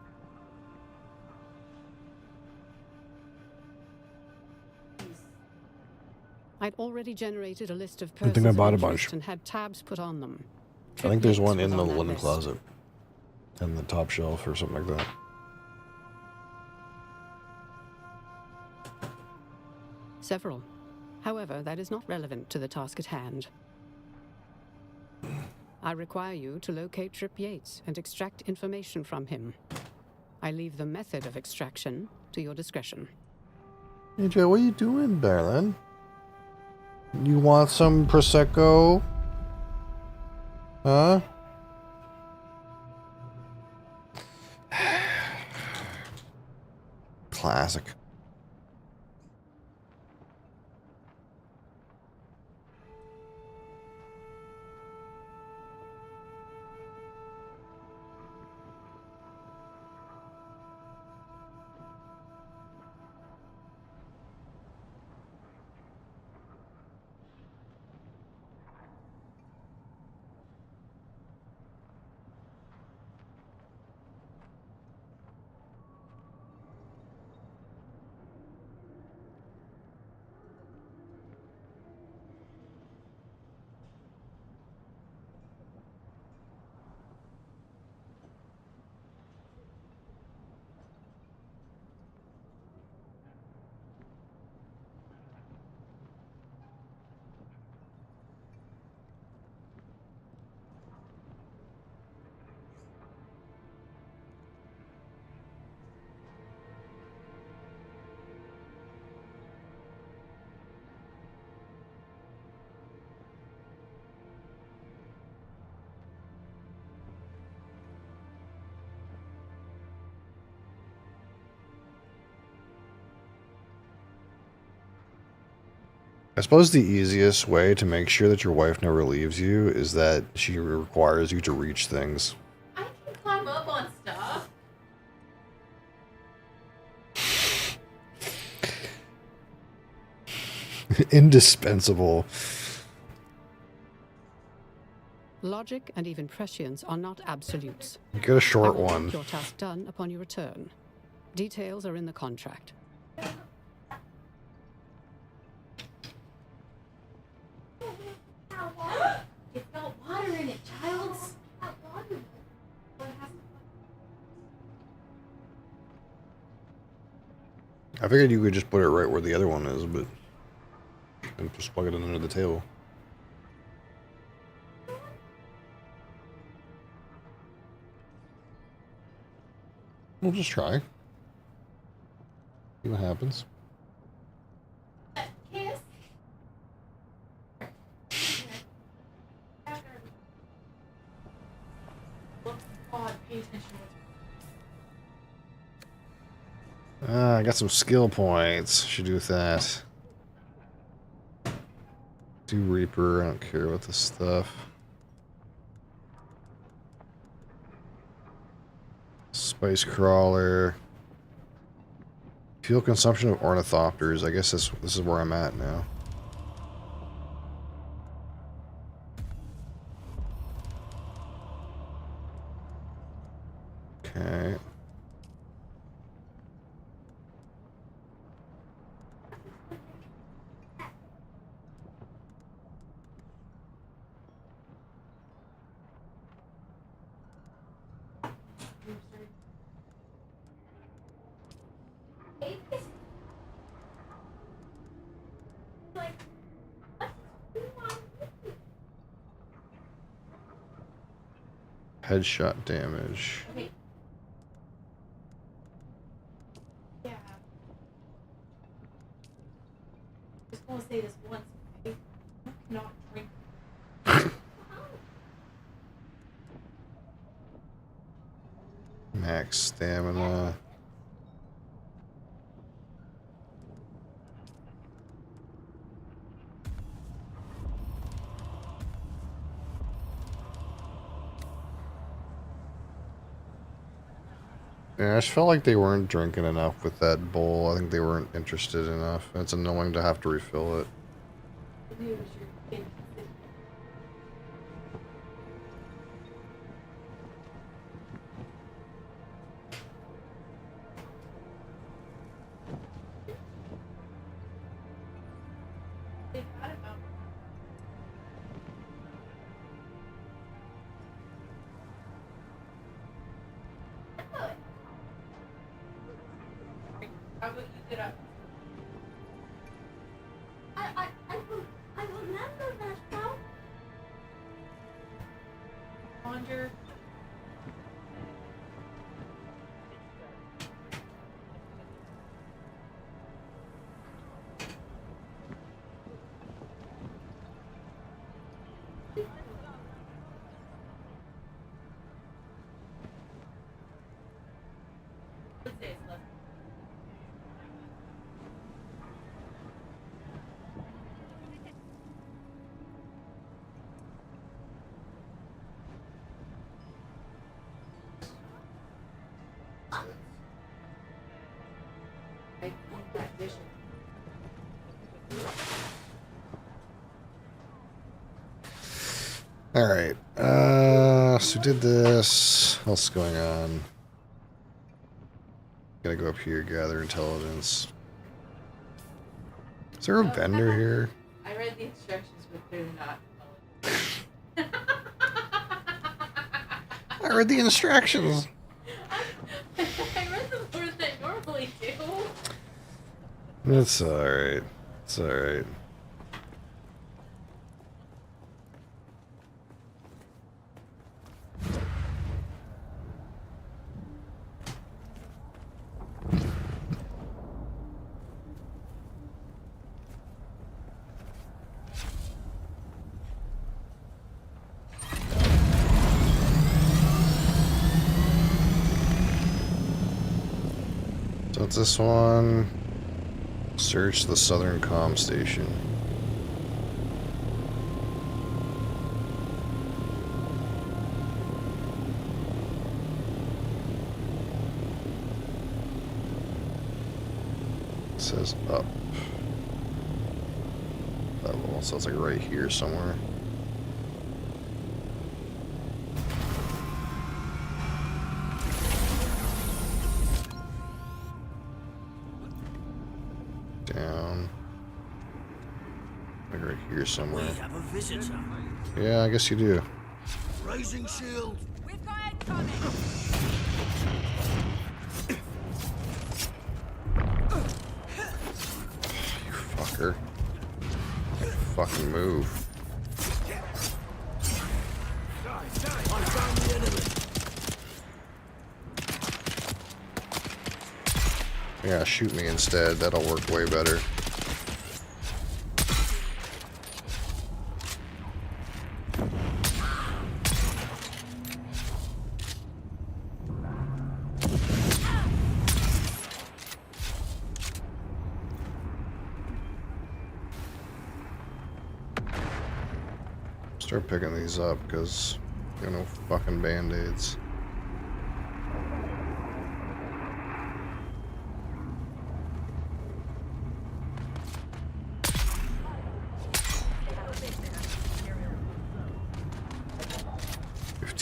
I'd already generated a list of persons think I bought a of bunch. interest and had tabs put on them. I think there's one in was the on that linen list. closet. In the top shelf or something like that. Several. However, that is not relevant to the task at hand. I require you to locate Trip Yates and extract information from him. I leave the method of extraction to your discretion. Hey Joe, what are you doing, darling? You want some Prosecco? Huh? Classic. I suppose the easiest way to make sure that your wife never leaves you is that she requires you to reach things. I can climb up on stuff. Indispensable. Logic and even prescience are not absolutes. You get a I short will one. make your task done upon your return. Details are in the contract. It's got water in it, child. I figured you could just put it right where the other one is, but and just plug it in under the table. We'll just try. See what happens. Kiss. God, pay attention. I got some skill points. Should do with that. Do Reaper. I don't care about this stuff. Spice Crawler. Fuel consumption of ornithopters. I guess this is where I'm at now. Okay. Headshot damage. Okay. Yeah. Just want to say this once, okay? Not drink. Max stamina. Yeah, I just felt like they weren't drinking enough with that bowl. I think they weren't interested enough. It's annoying to have to refill it. I knew it was your kid. They thought about how about you get up? I remember that now. Ponder. Let's say it's less. I think that vision. Alright. So we did this. What else is going on? Gotta go up here, gather intelligence. Is there a vendor here? I read the instructions, but they're not. I read the instructions. I read them more than I normally do. It's alright. It's alright. So it's this one. Search the southern comm station. It says up. That level, so it's like right here somewhere. Down. Like right here somewhere. We have a visitor. Yeah, I guess you do. Raising shield. We've got incoming. You fucker. Fucking move. I found the enemy. Yeah, shoot me instead. That'll work way better. Start picking these up because you know, fucking band-aids.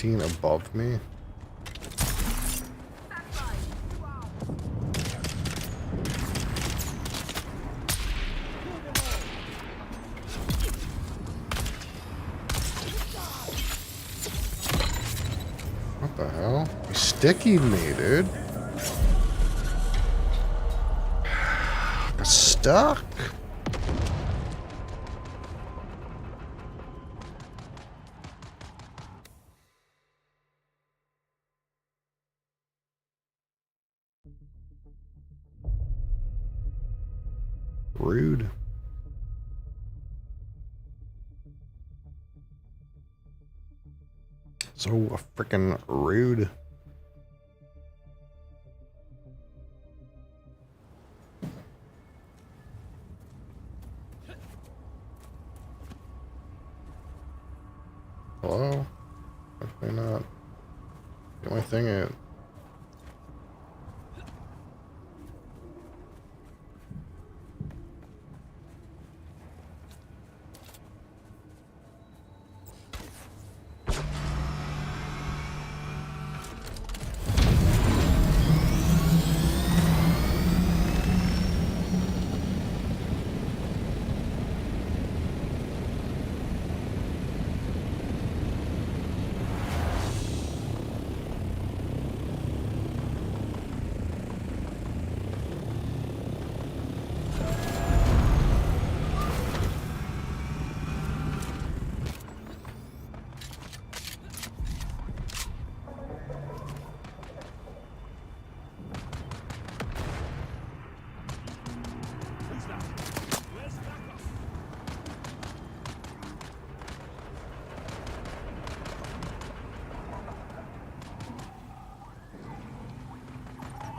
Above me. What the hell? You stickied me, dude. Got stuck. Rude. So freaking rude. Hello? Definitely not. Get my thing out.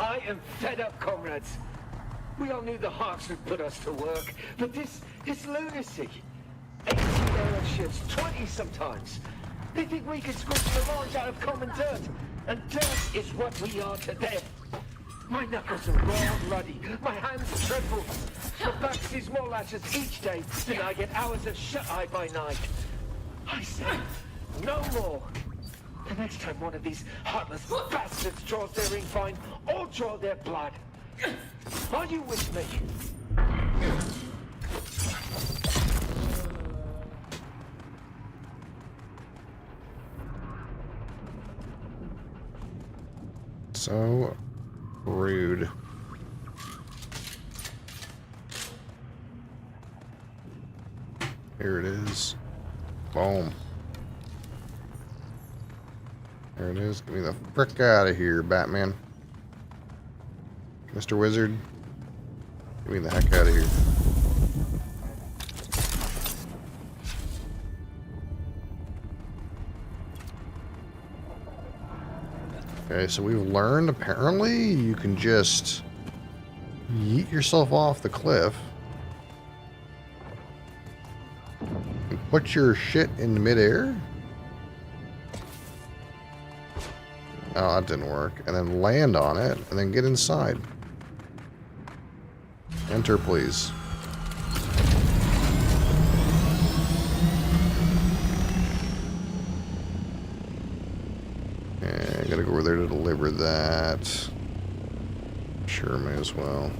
I am fed up, comrades. We all knew the Hawks would put us to work, but this lunacy. 18-hour shifts, 20 sometimes. They think we can squeeze the launch out of common dirt, and dirt is what we are to them. My knuckles are raw and ruddy, my hands tremble. My back sees more lashes each day than I get hours of shut-eye by night. I say, no more. The next time one of these heartless bastards draws their ink fine, I'll draw their blood. Are you with me? So rude. Here it is. Boom. There it is. Get me the frick out of here, Batman. Mr. Wizard. Get me the heck out of here. Okay, so we've learned apparently you can just yeet yourself off the cliff and put your shit in midair. Oh, that didn't work. And then land on it and then get inside. Enter, please. Yeah, I gotta go over there to deliver that. Sure, may as well.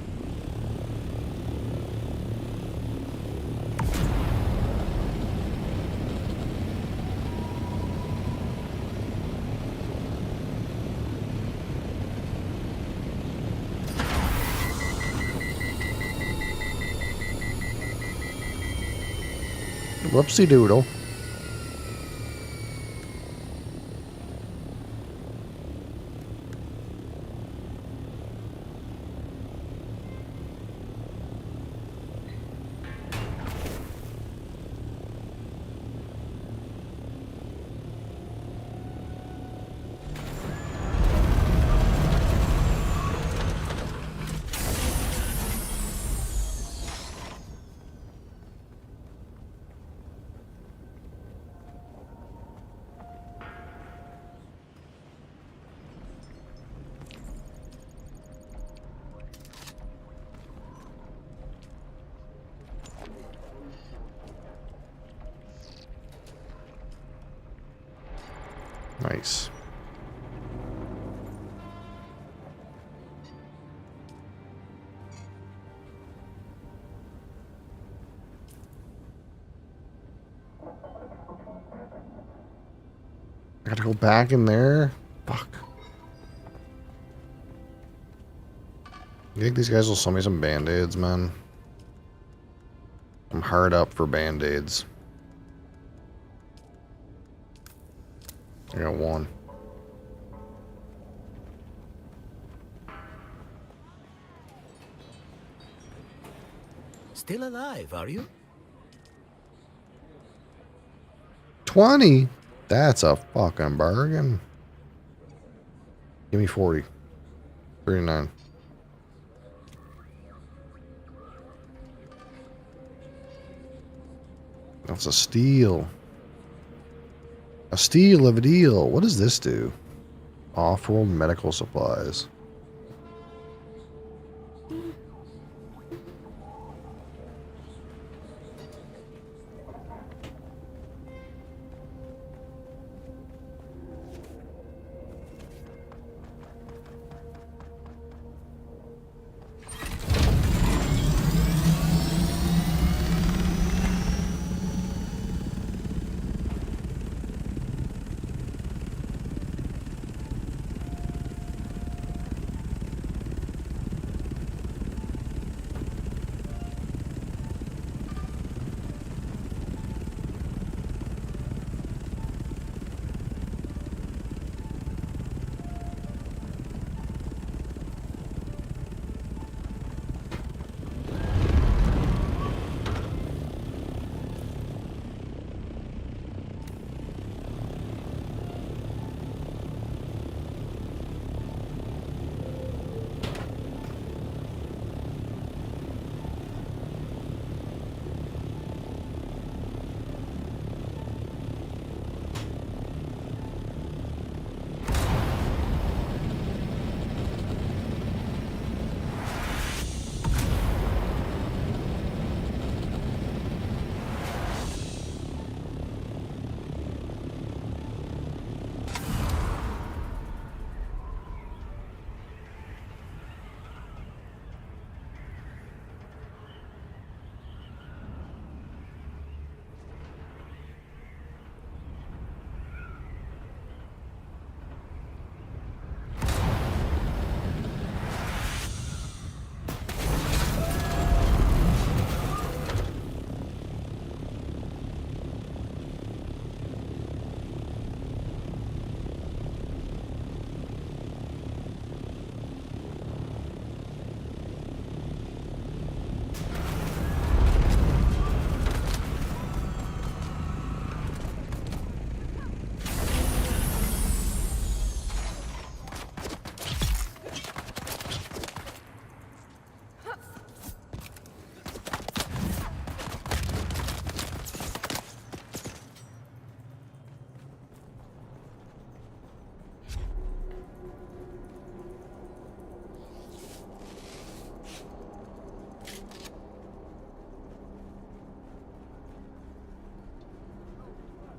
Whoopsie doodle. Nice. I gotta go back in there. Fuck. You think these guys will sell me some band-aids, man? I'm hard up for band-aids. I got one. Still alive, are you? 20? That's a fucking bargain. Give me 40. 39. That's a steal. A steal of a deal. What does this do? Off-world medical supplies.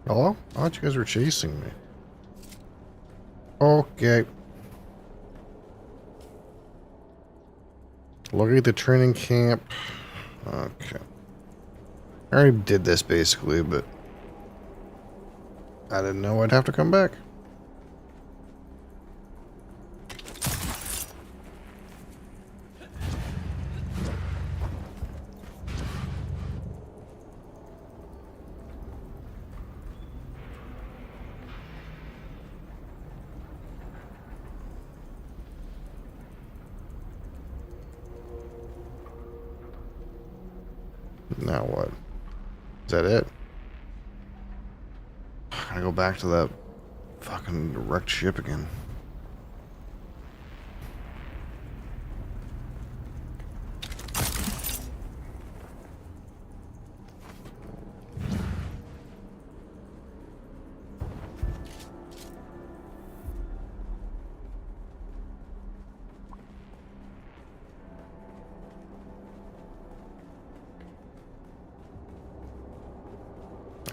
Hello? I thought you guys were chasing me. Okay. Look at the training camp. Okay. I already did this basically, but I didn't know I'd have to come back. Now what? Is that it? I gotta go back to that fucking wrecked ship again.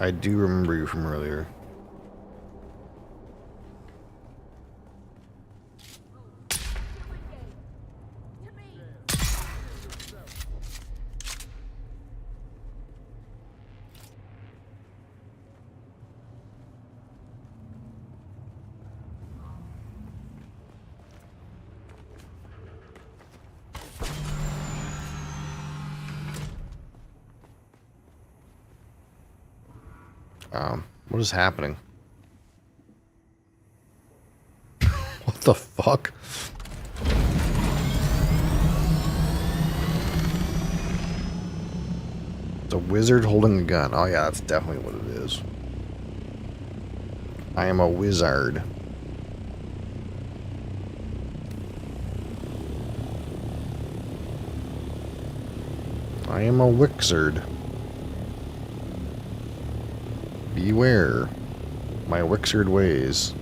I do remember you from earlier. What is happening? What the fuck? It's a wizard holding a gun. Oh yeah, that's definitely what it is. I am a wizard. I am a wixard. Beware my wixard ways.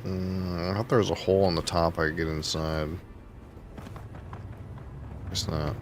I thought there was a hole on the top I could get inside. Guess not.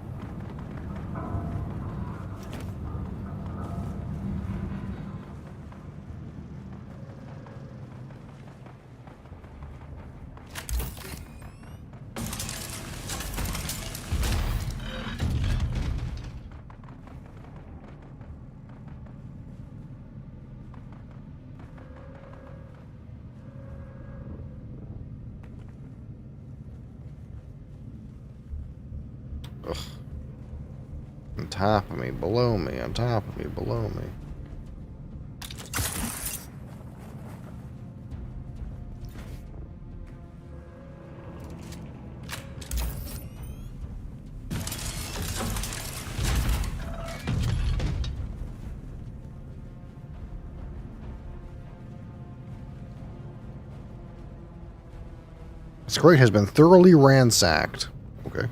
Ugh. On top of me, below me, on top of me, below me. This crate has been thoroughly ransacked. Okay.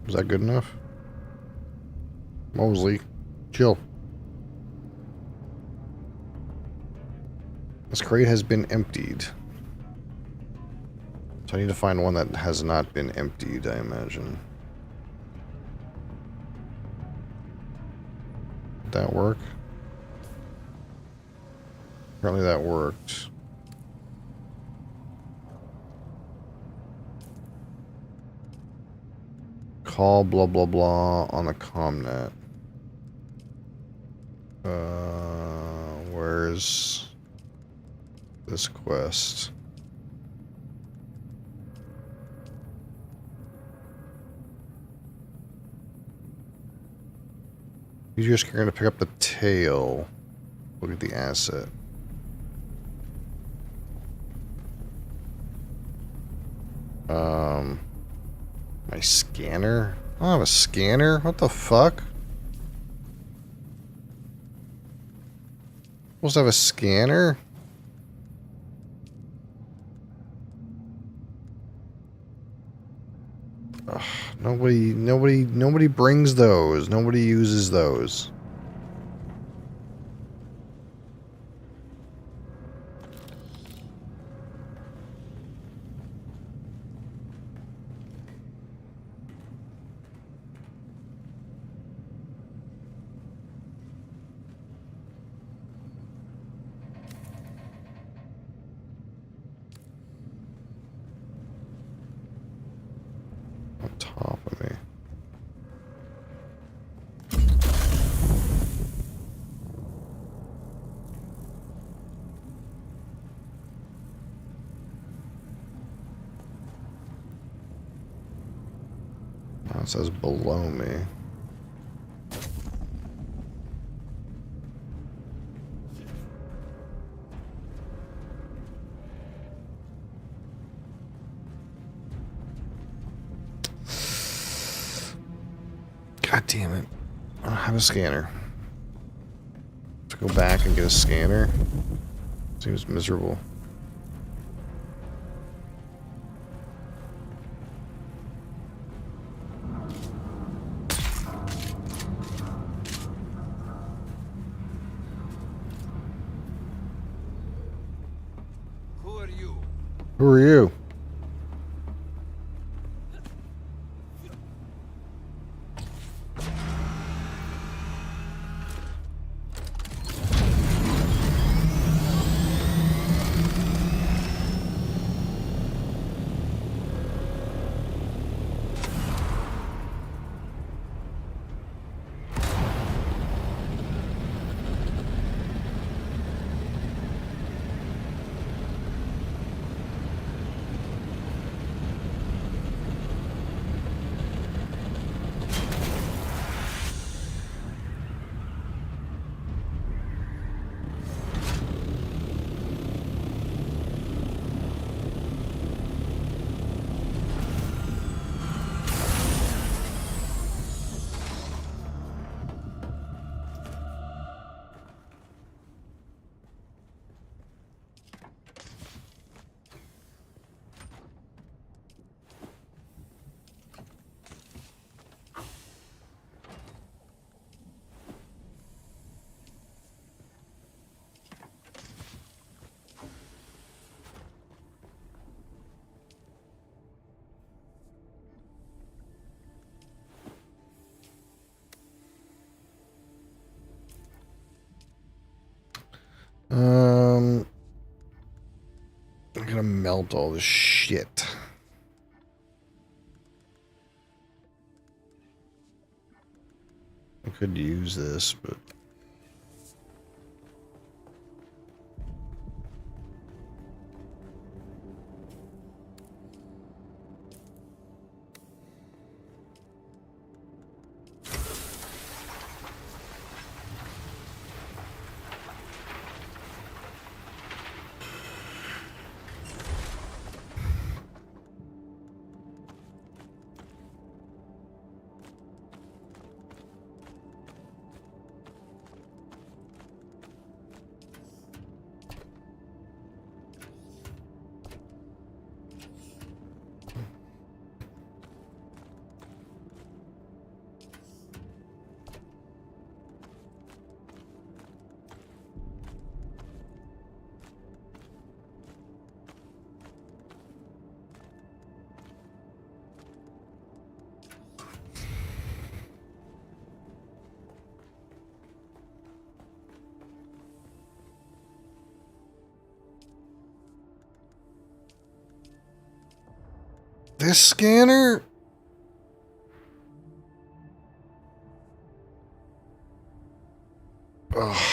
Was that good enough? Mosley, chill. This crate has been emptied. So I need to find one that has not been emptied, I imagine. Did that work? Apparently that worked. call blah blah blah on the comnet. Where's this quest? You're just going to pick up the tail. Look at the asset. My scanner? I don't have a scanner? What the fuck? Supposed to have a scanner? Ugh, nobody brings those. Nobody uses those. On top of me. Now it says below me. God damn it. I don't have a scanner. To go back and get a scanner seems miserable. Who are you? Who are you? I'm gonna melt all this shit. I could use this, but this scanner? Ugh.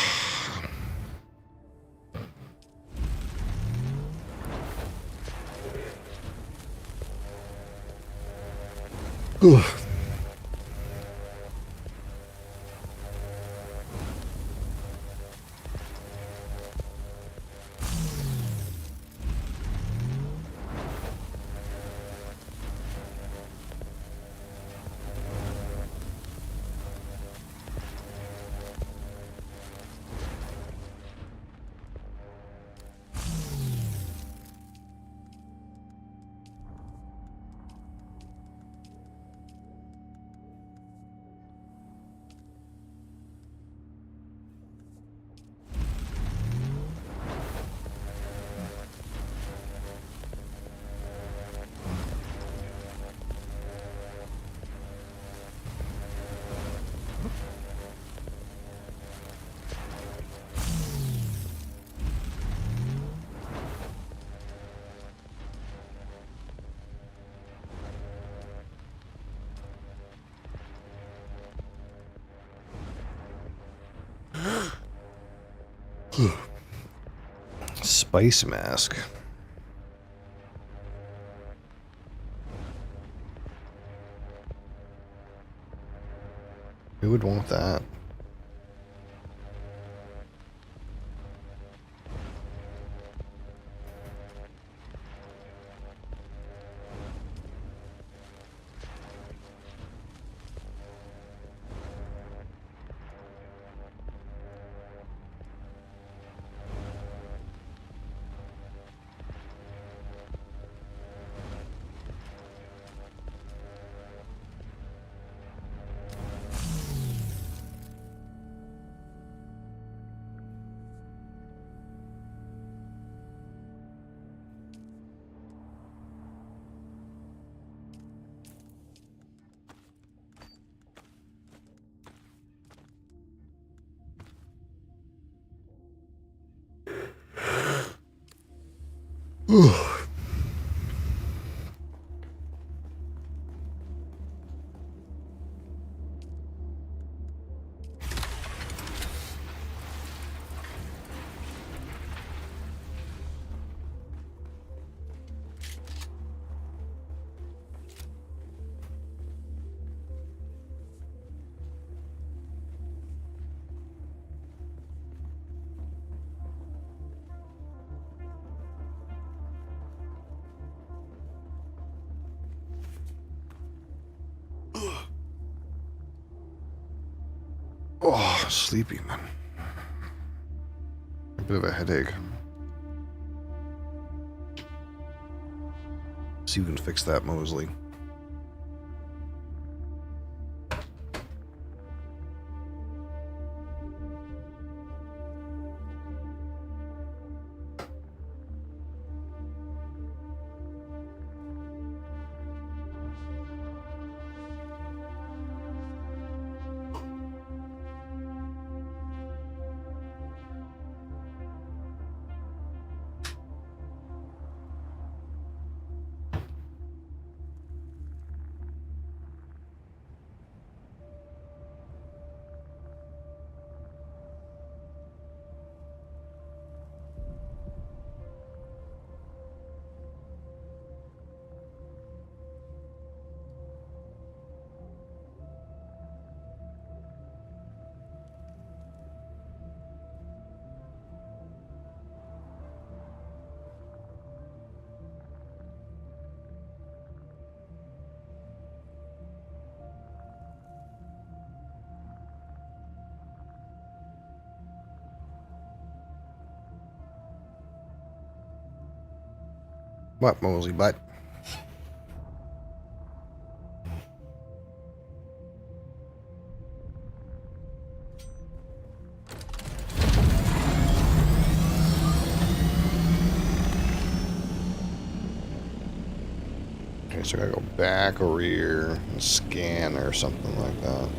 Spice mask. Who would want that? Oh, sleepy, man. A bit of a headache. See if we can fix that, Mosley. What, Mosley, butt? Okay, so I gotta go back or rear and scan or something like that.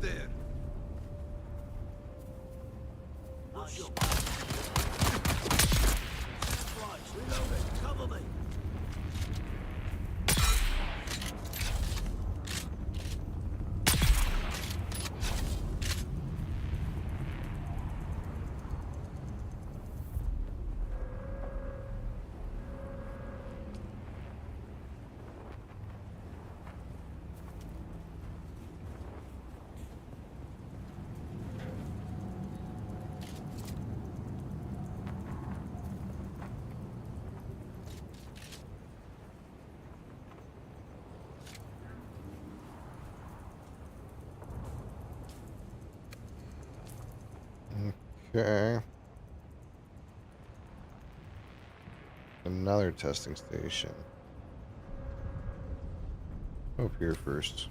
there. Watch your back. Supplies, reloading. Cover me. Okay. Another testing station. Up here first.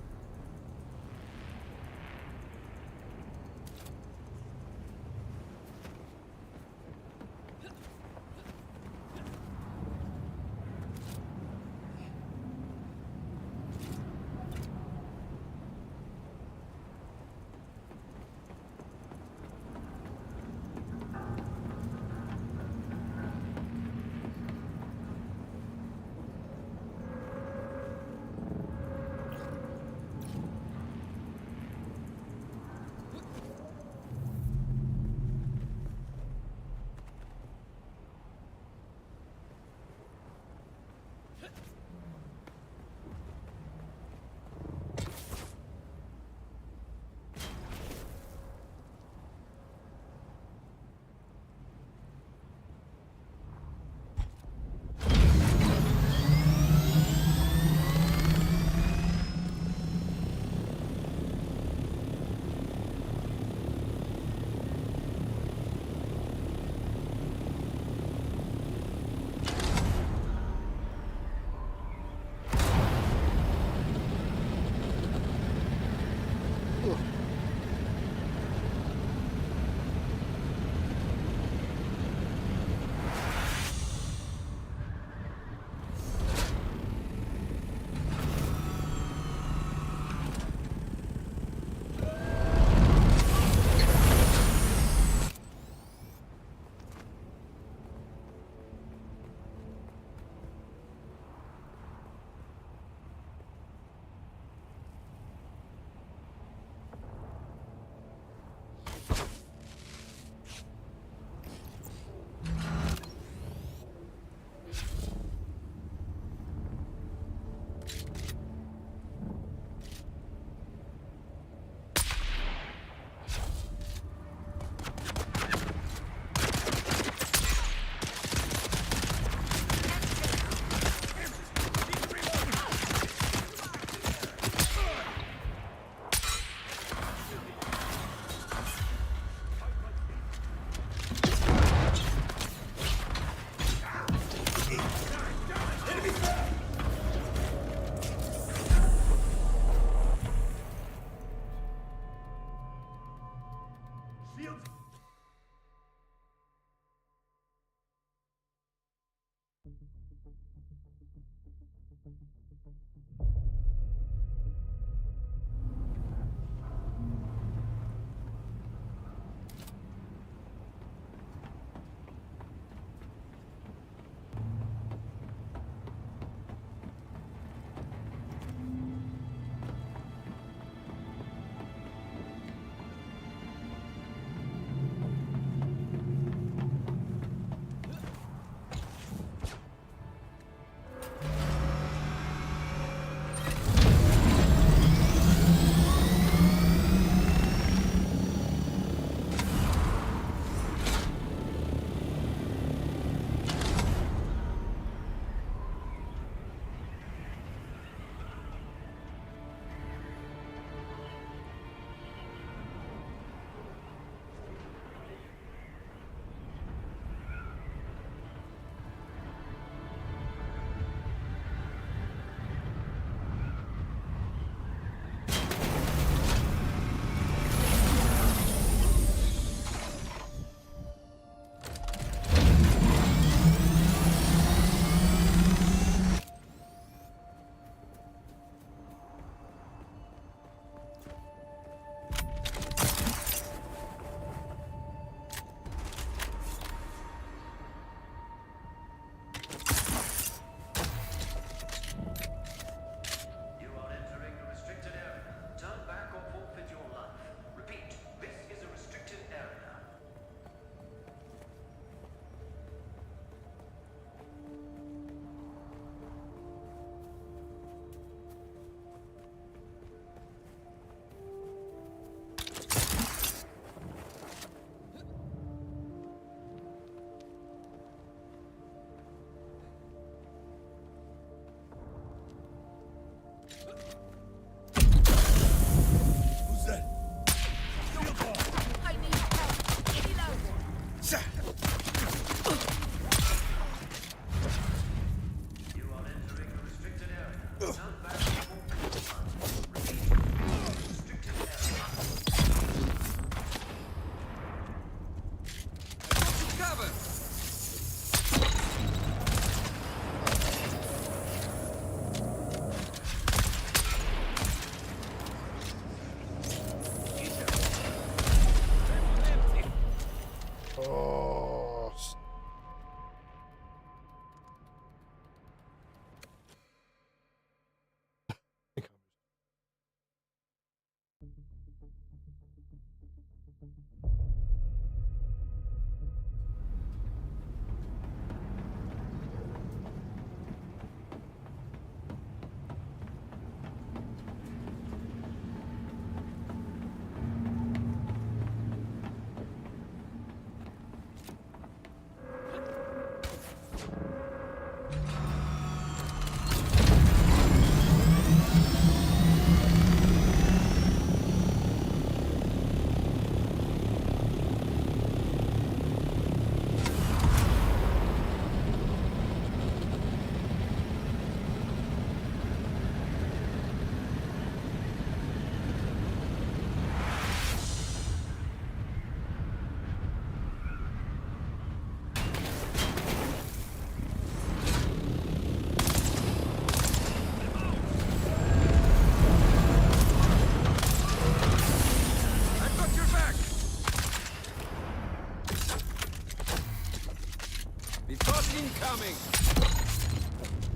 Incoming!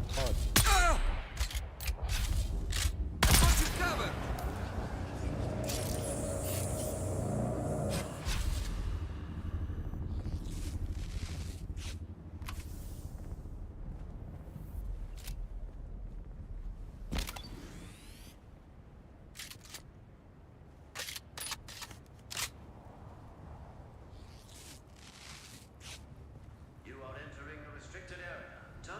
Fuck. Ah! Got you covered! You are entering a restricted area. Turn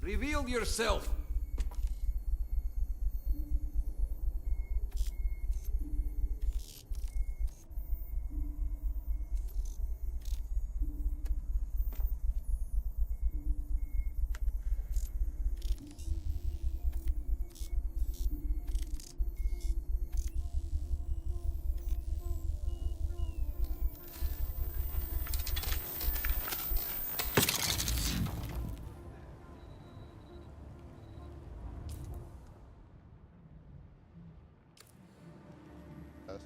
Reveal yourself. Yes.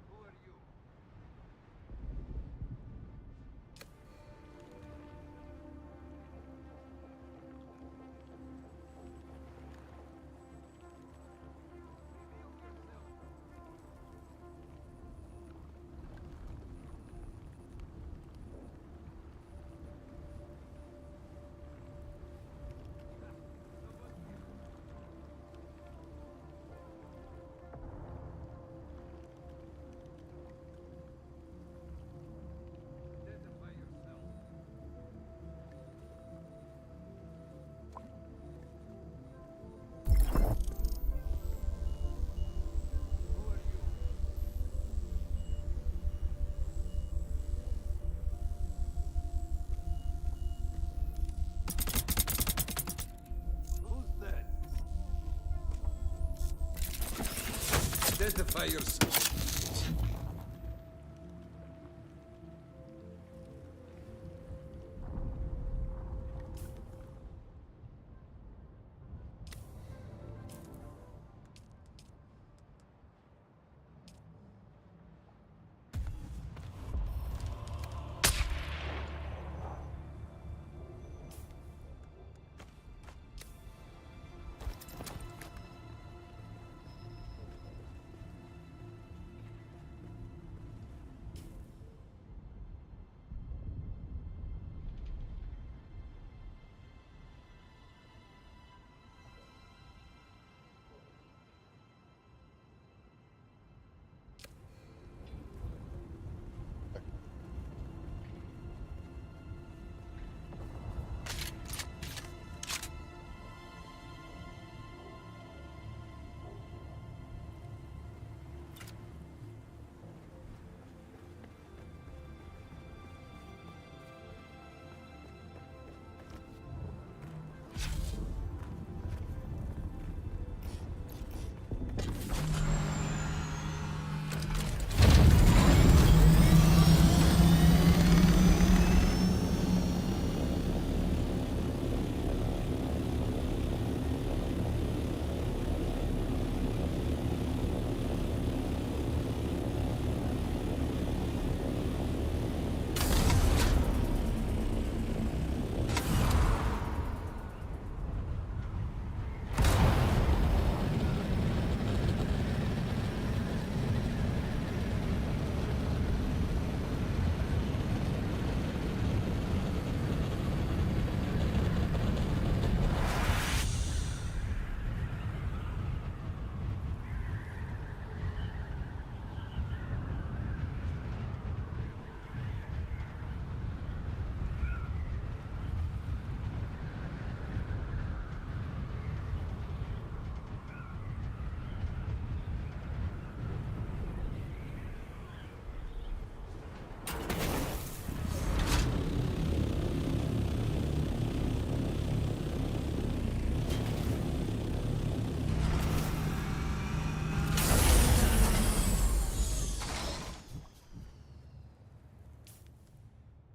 Who are you? Identify yourself. Who are you? Who's that? Identify yourself.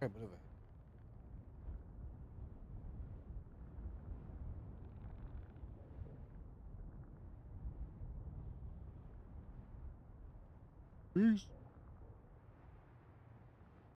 A bit of a Peace.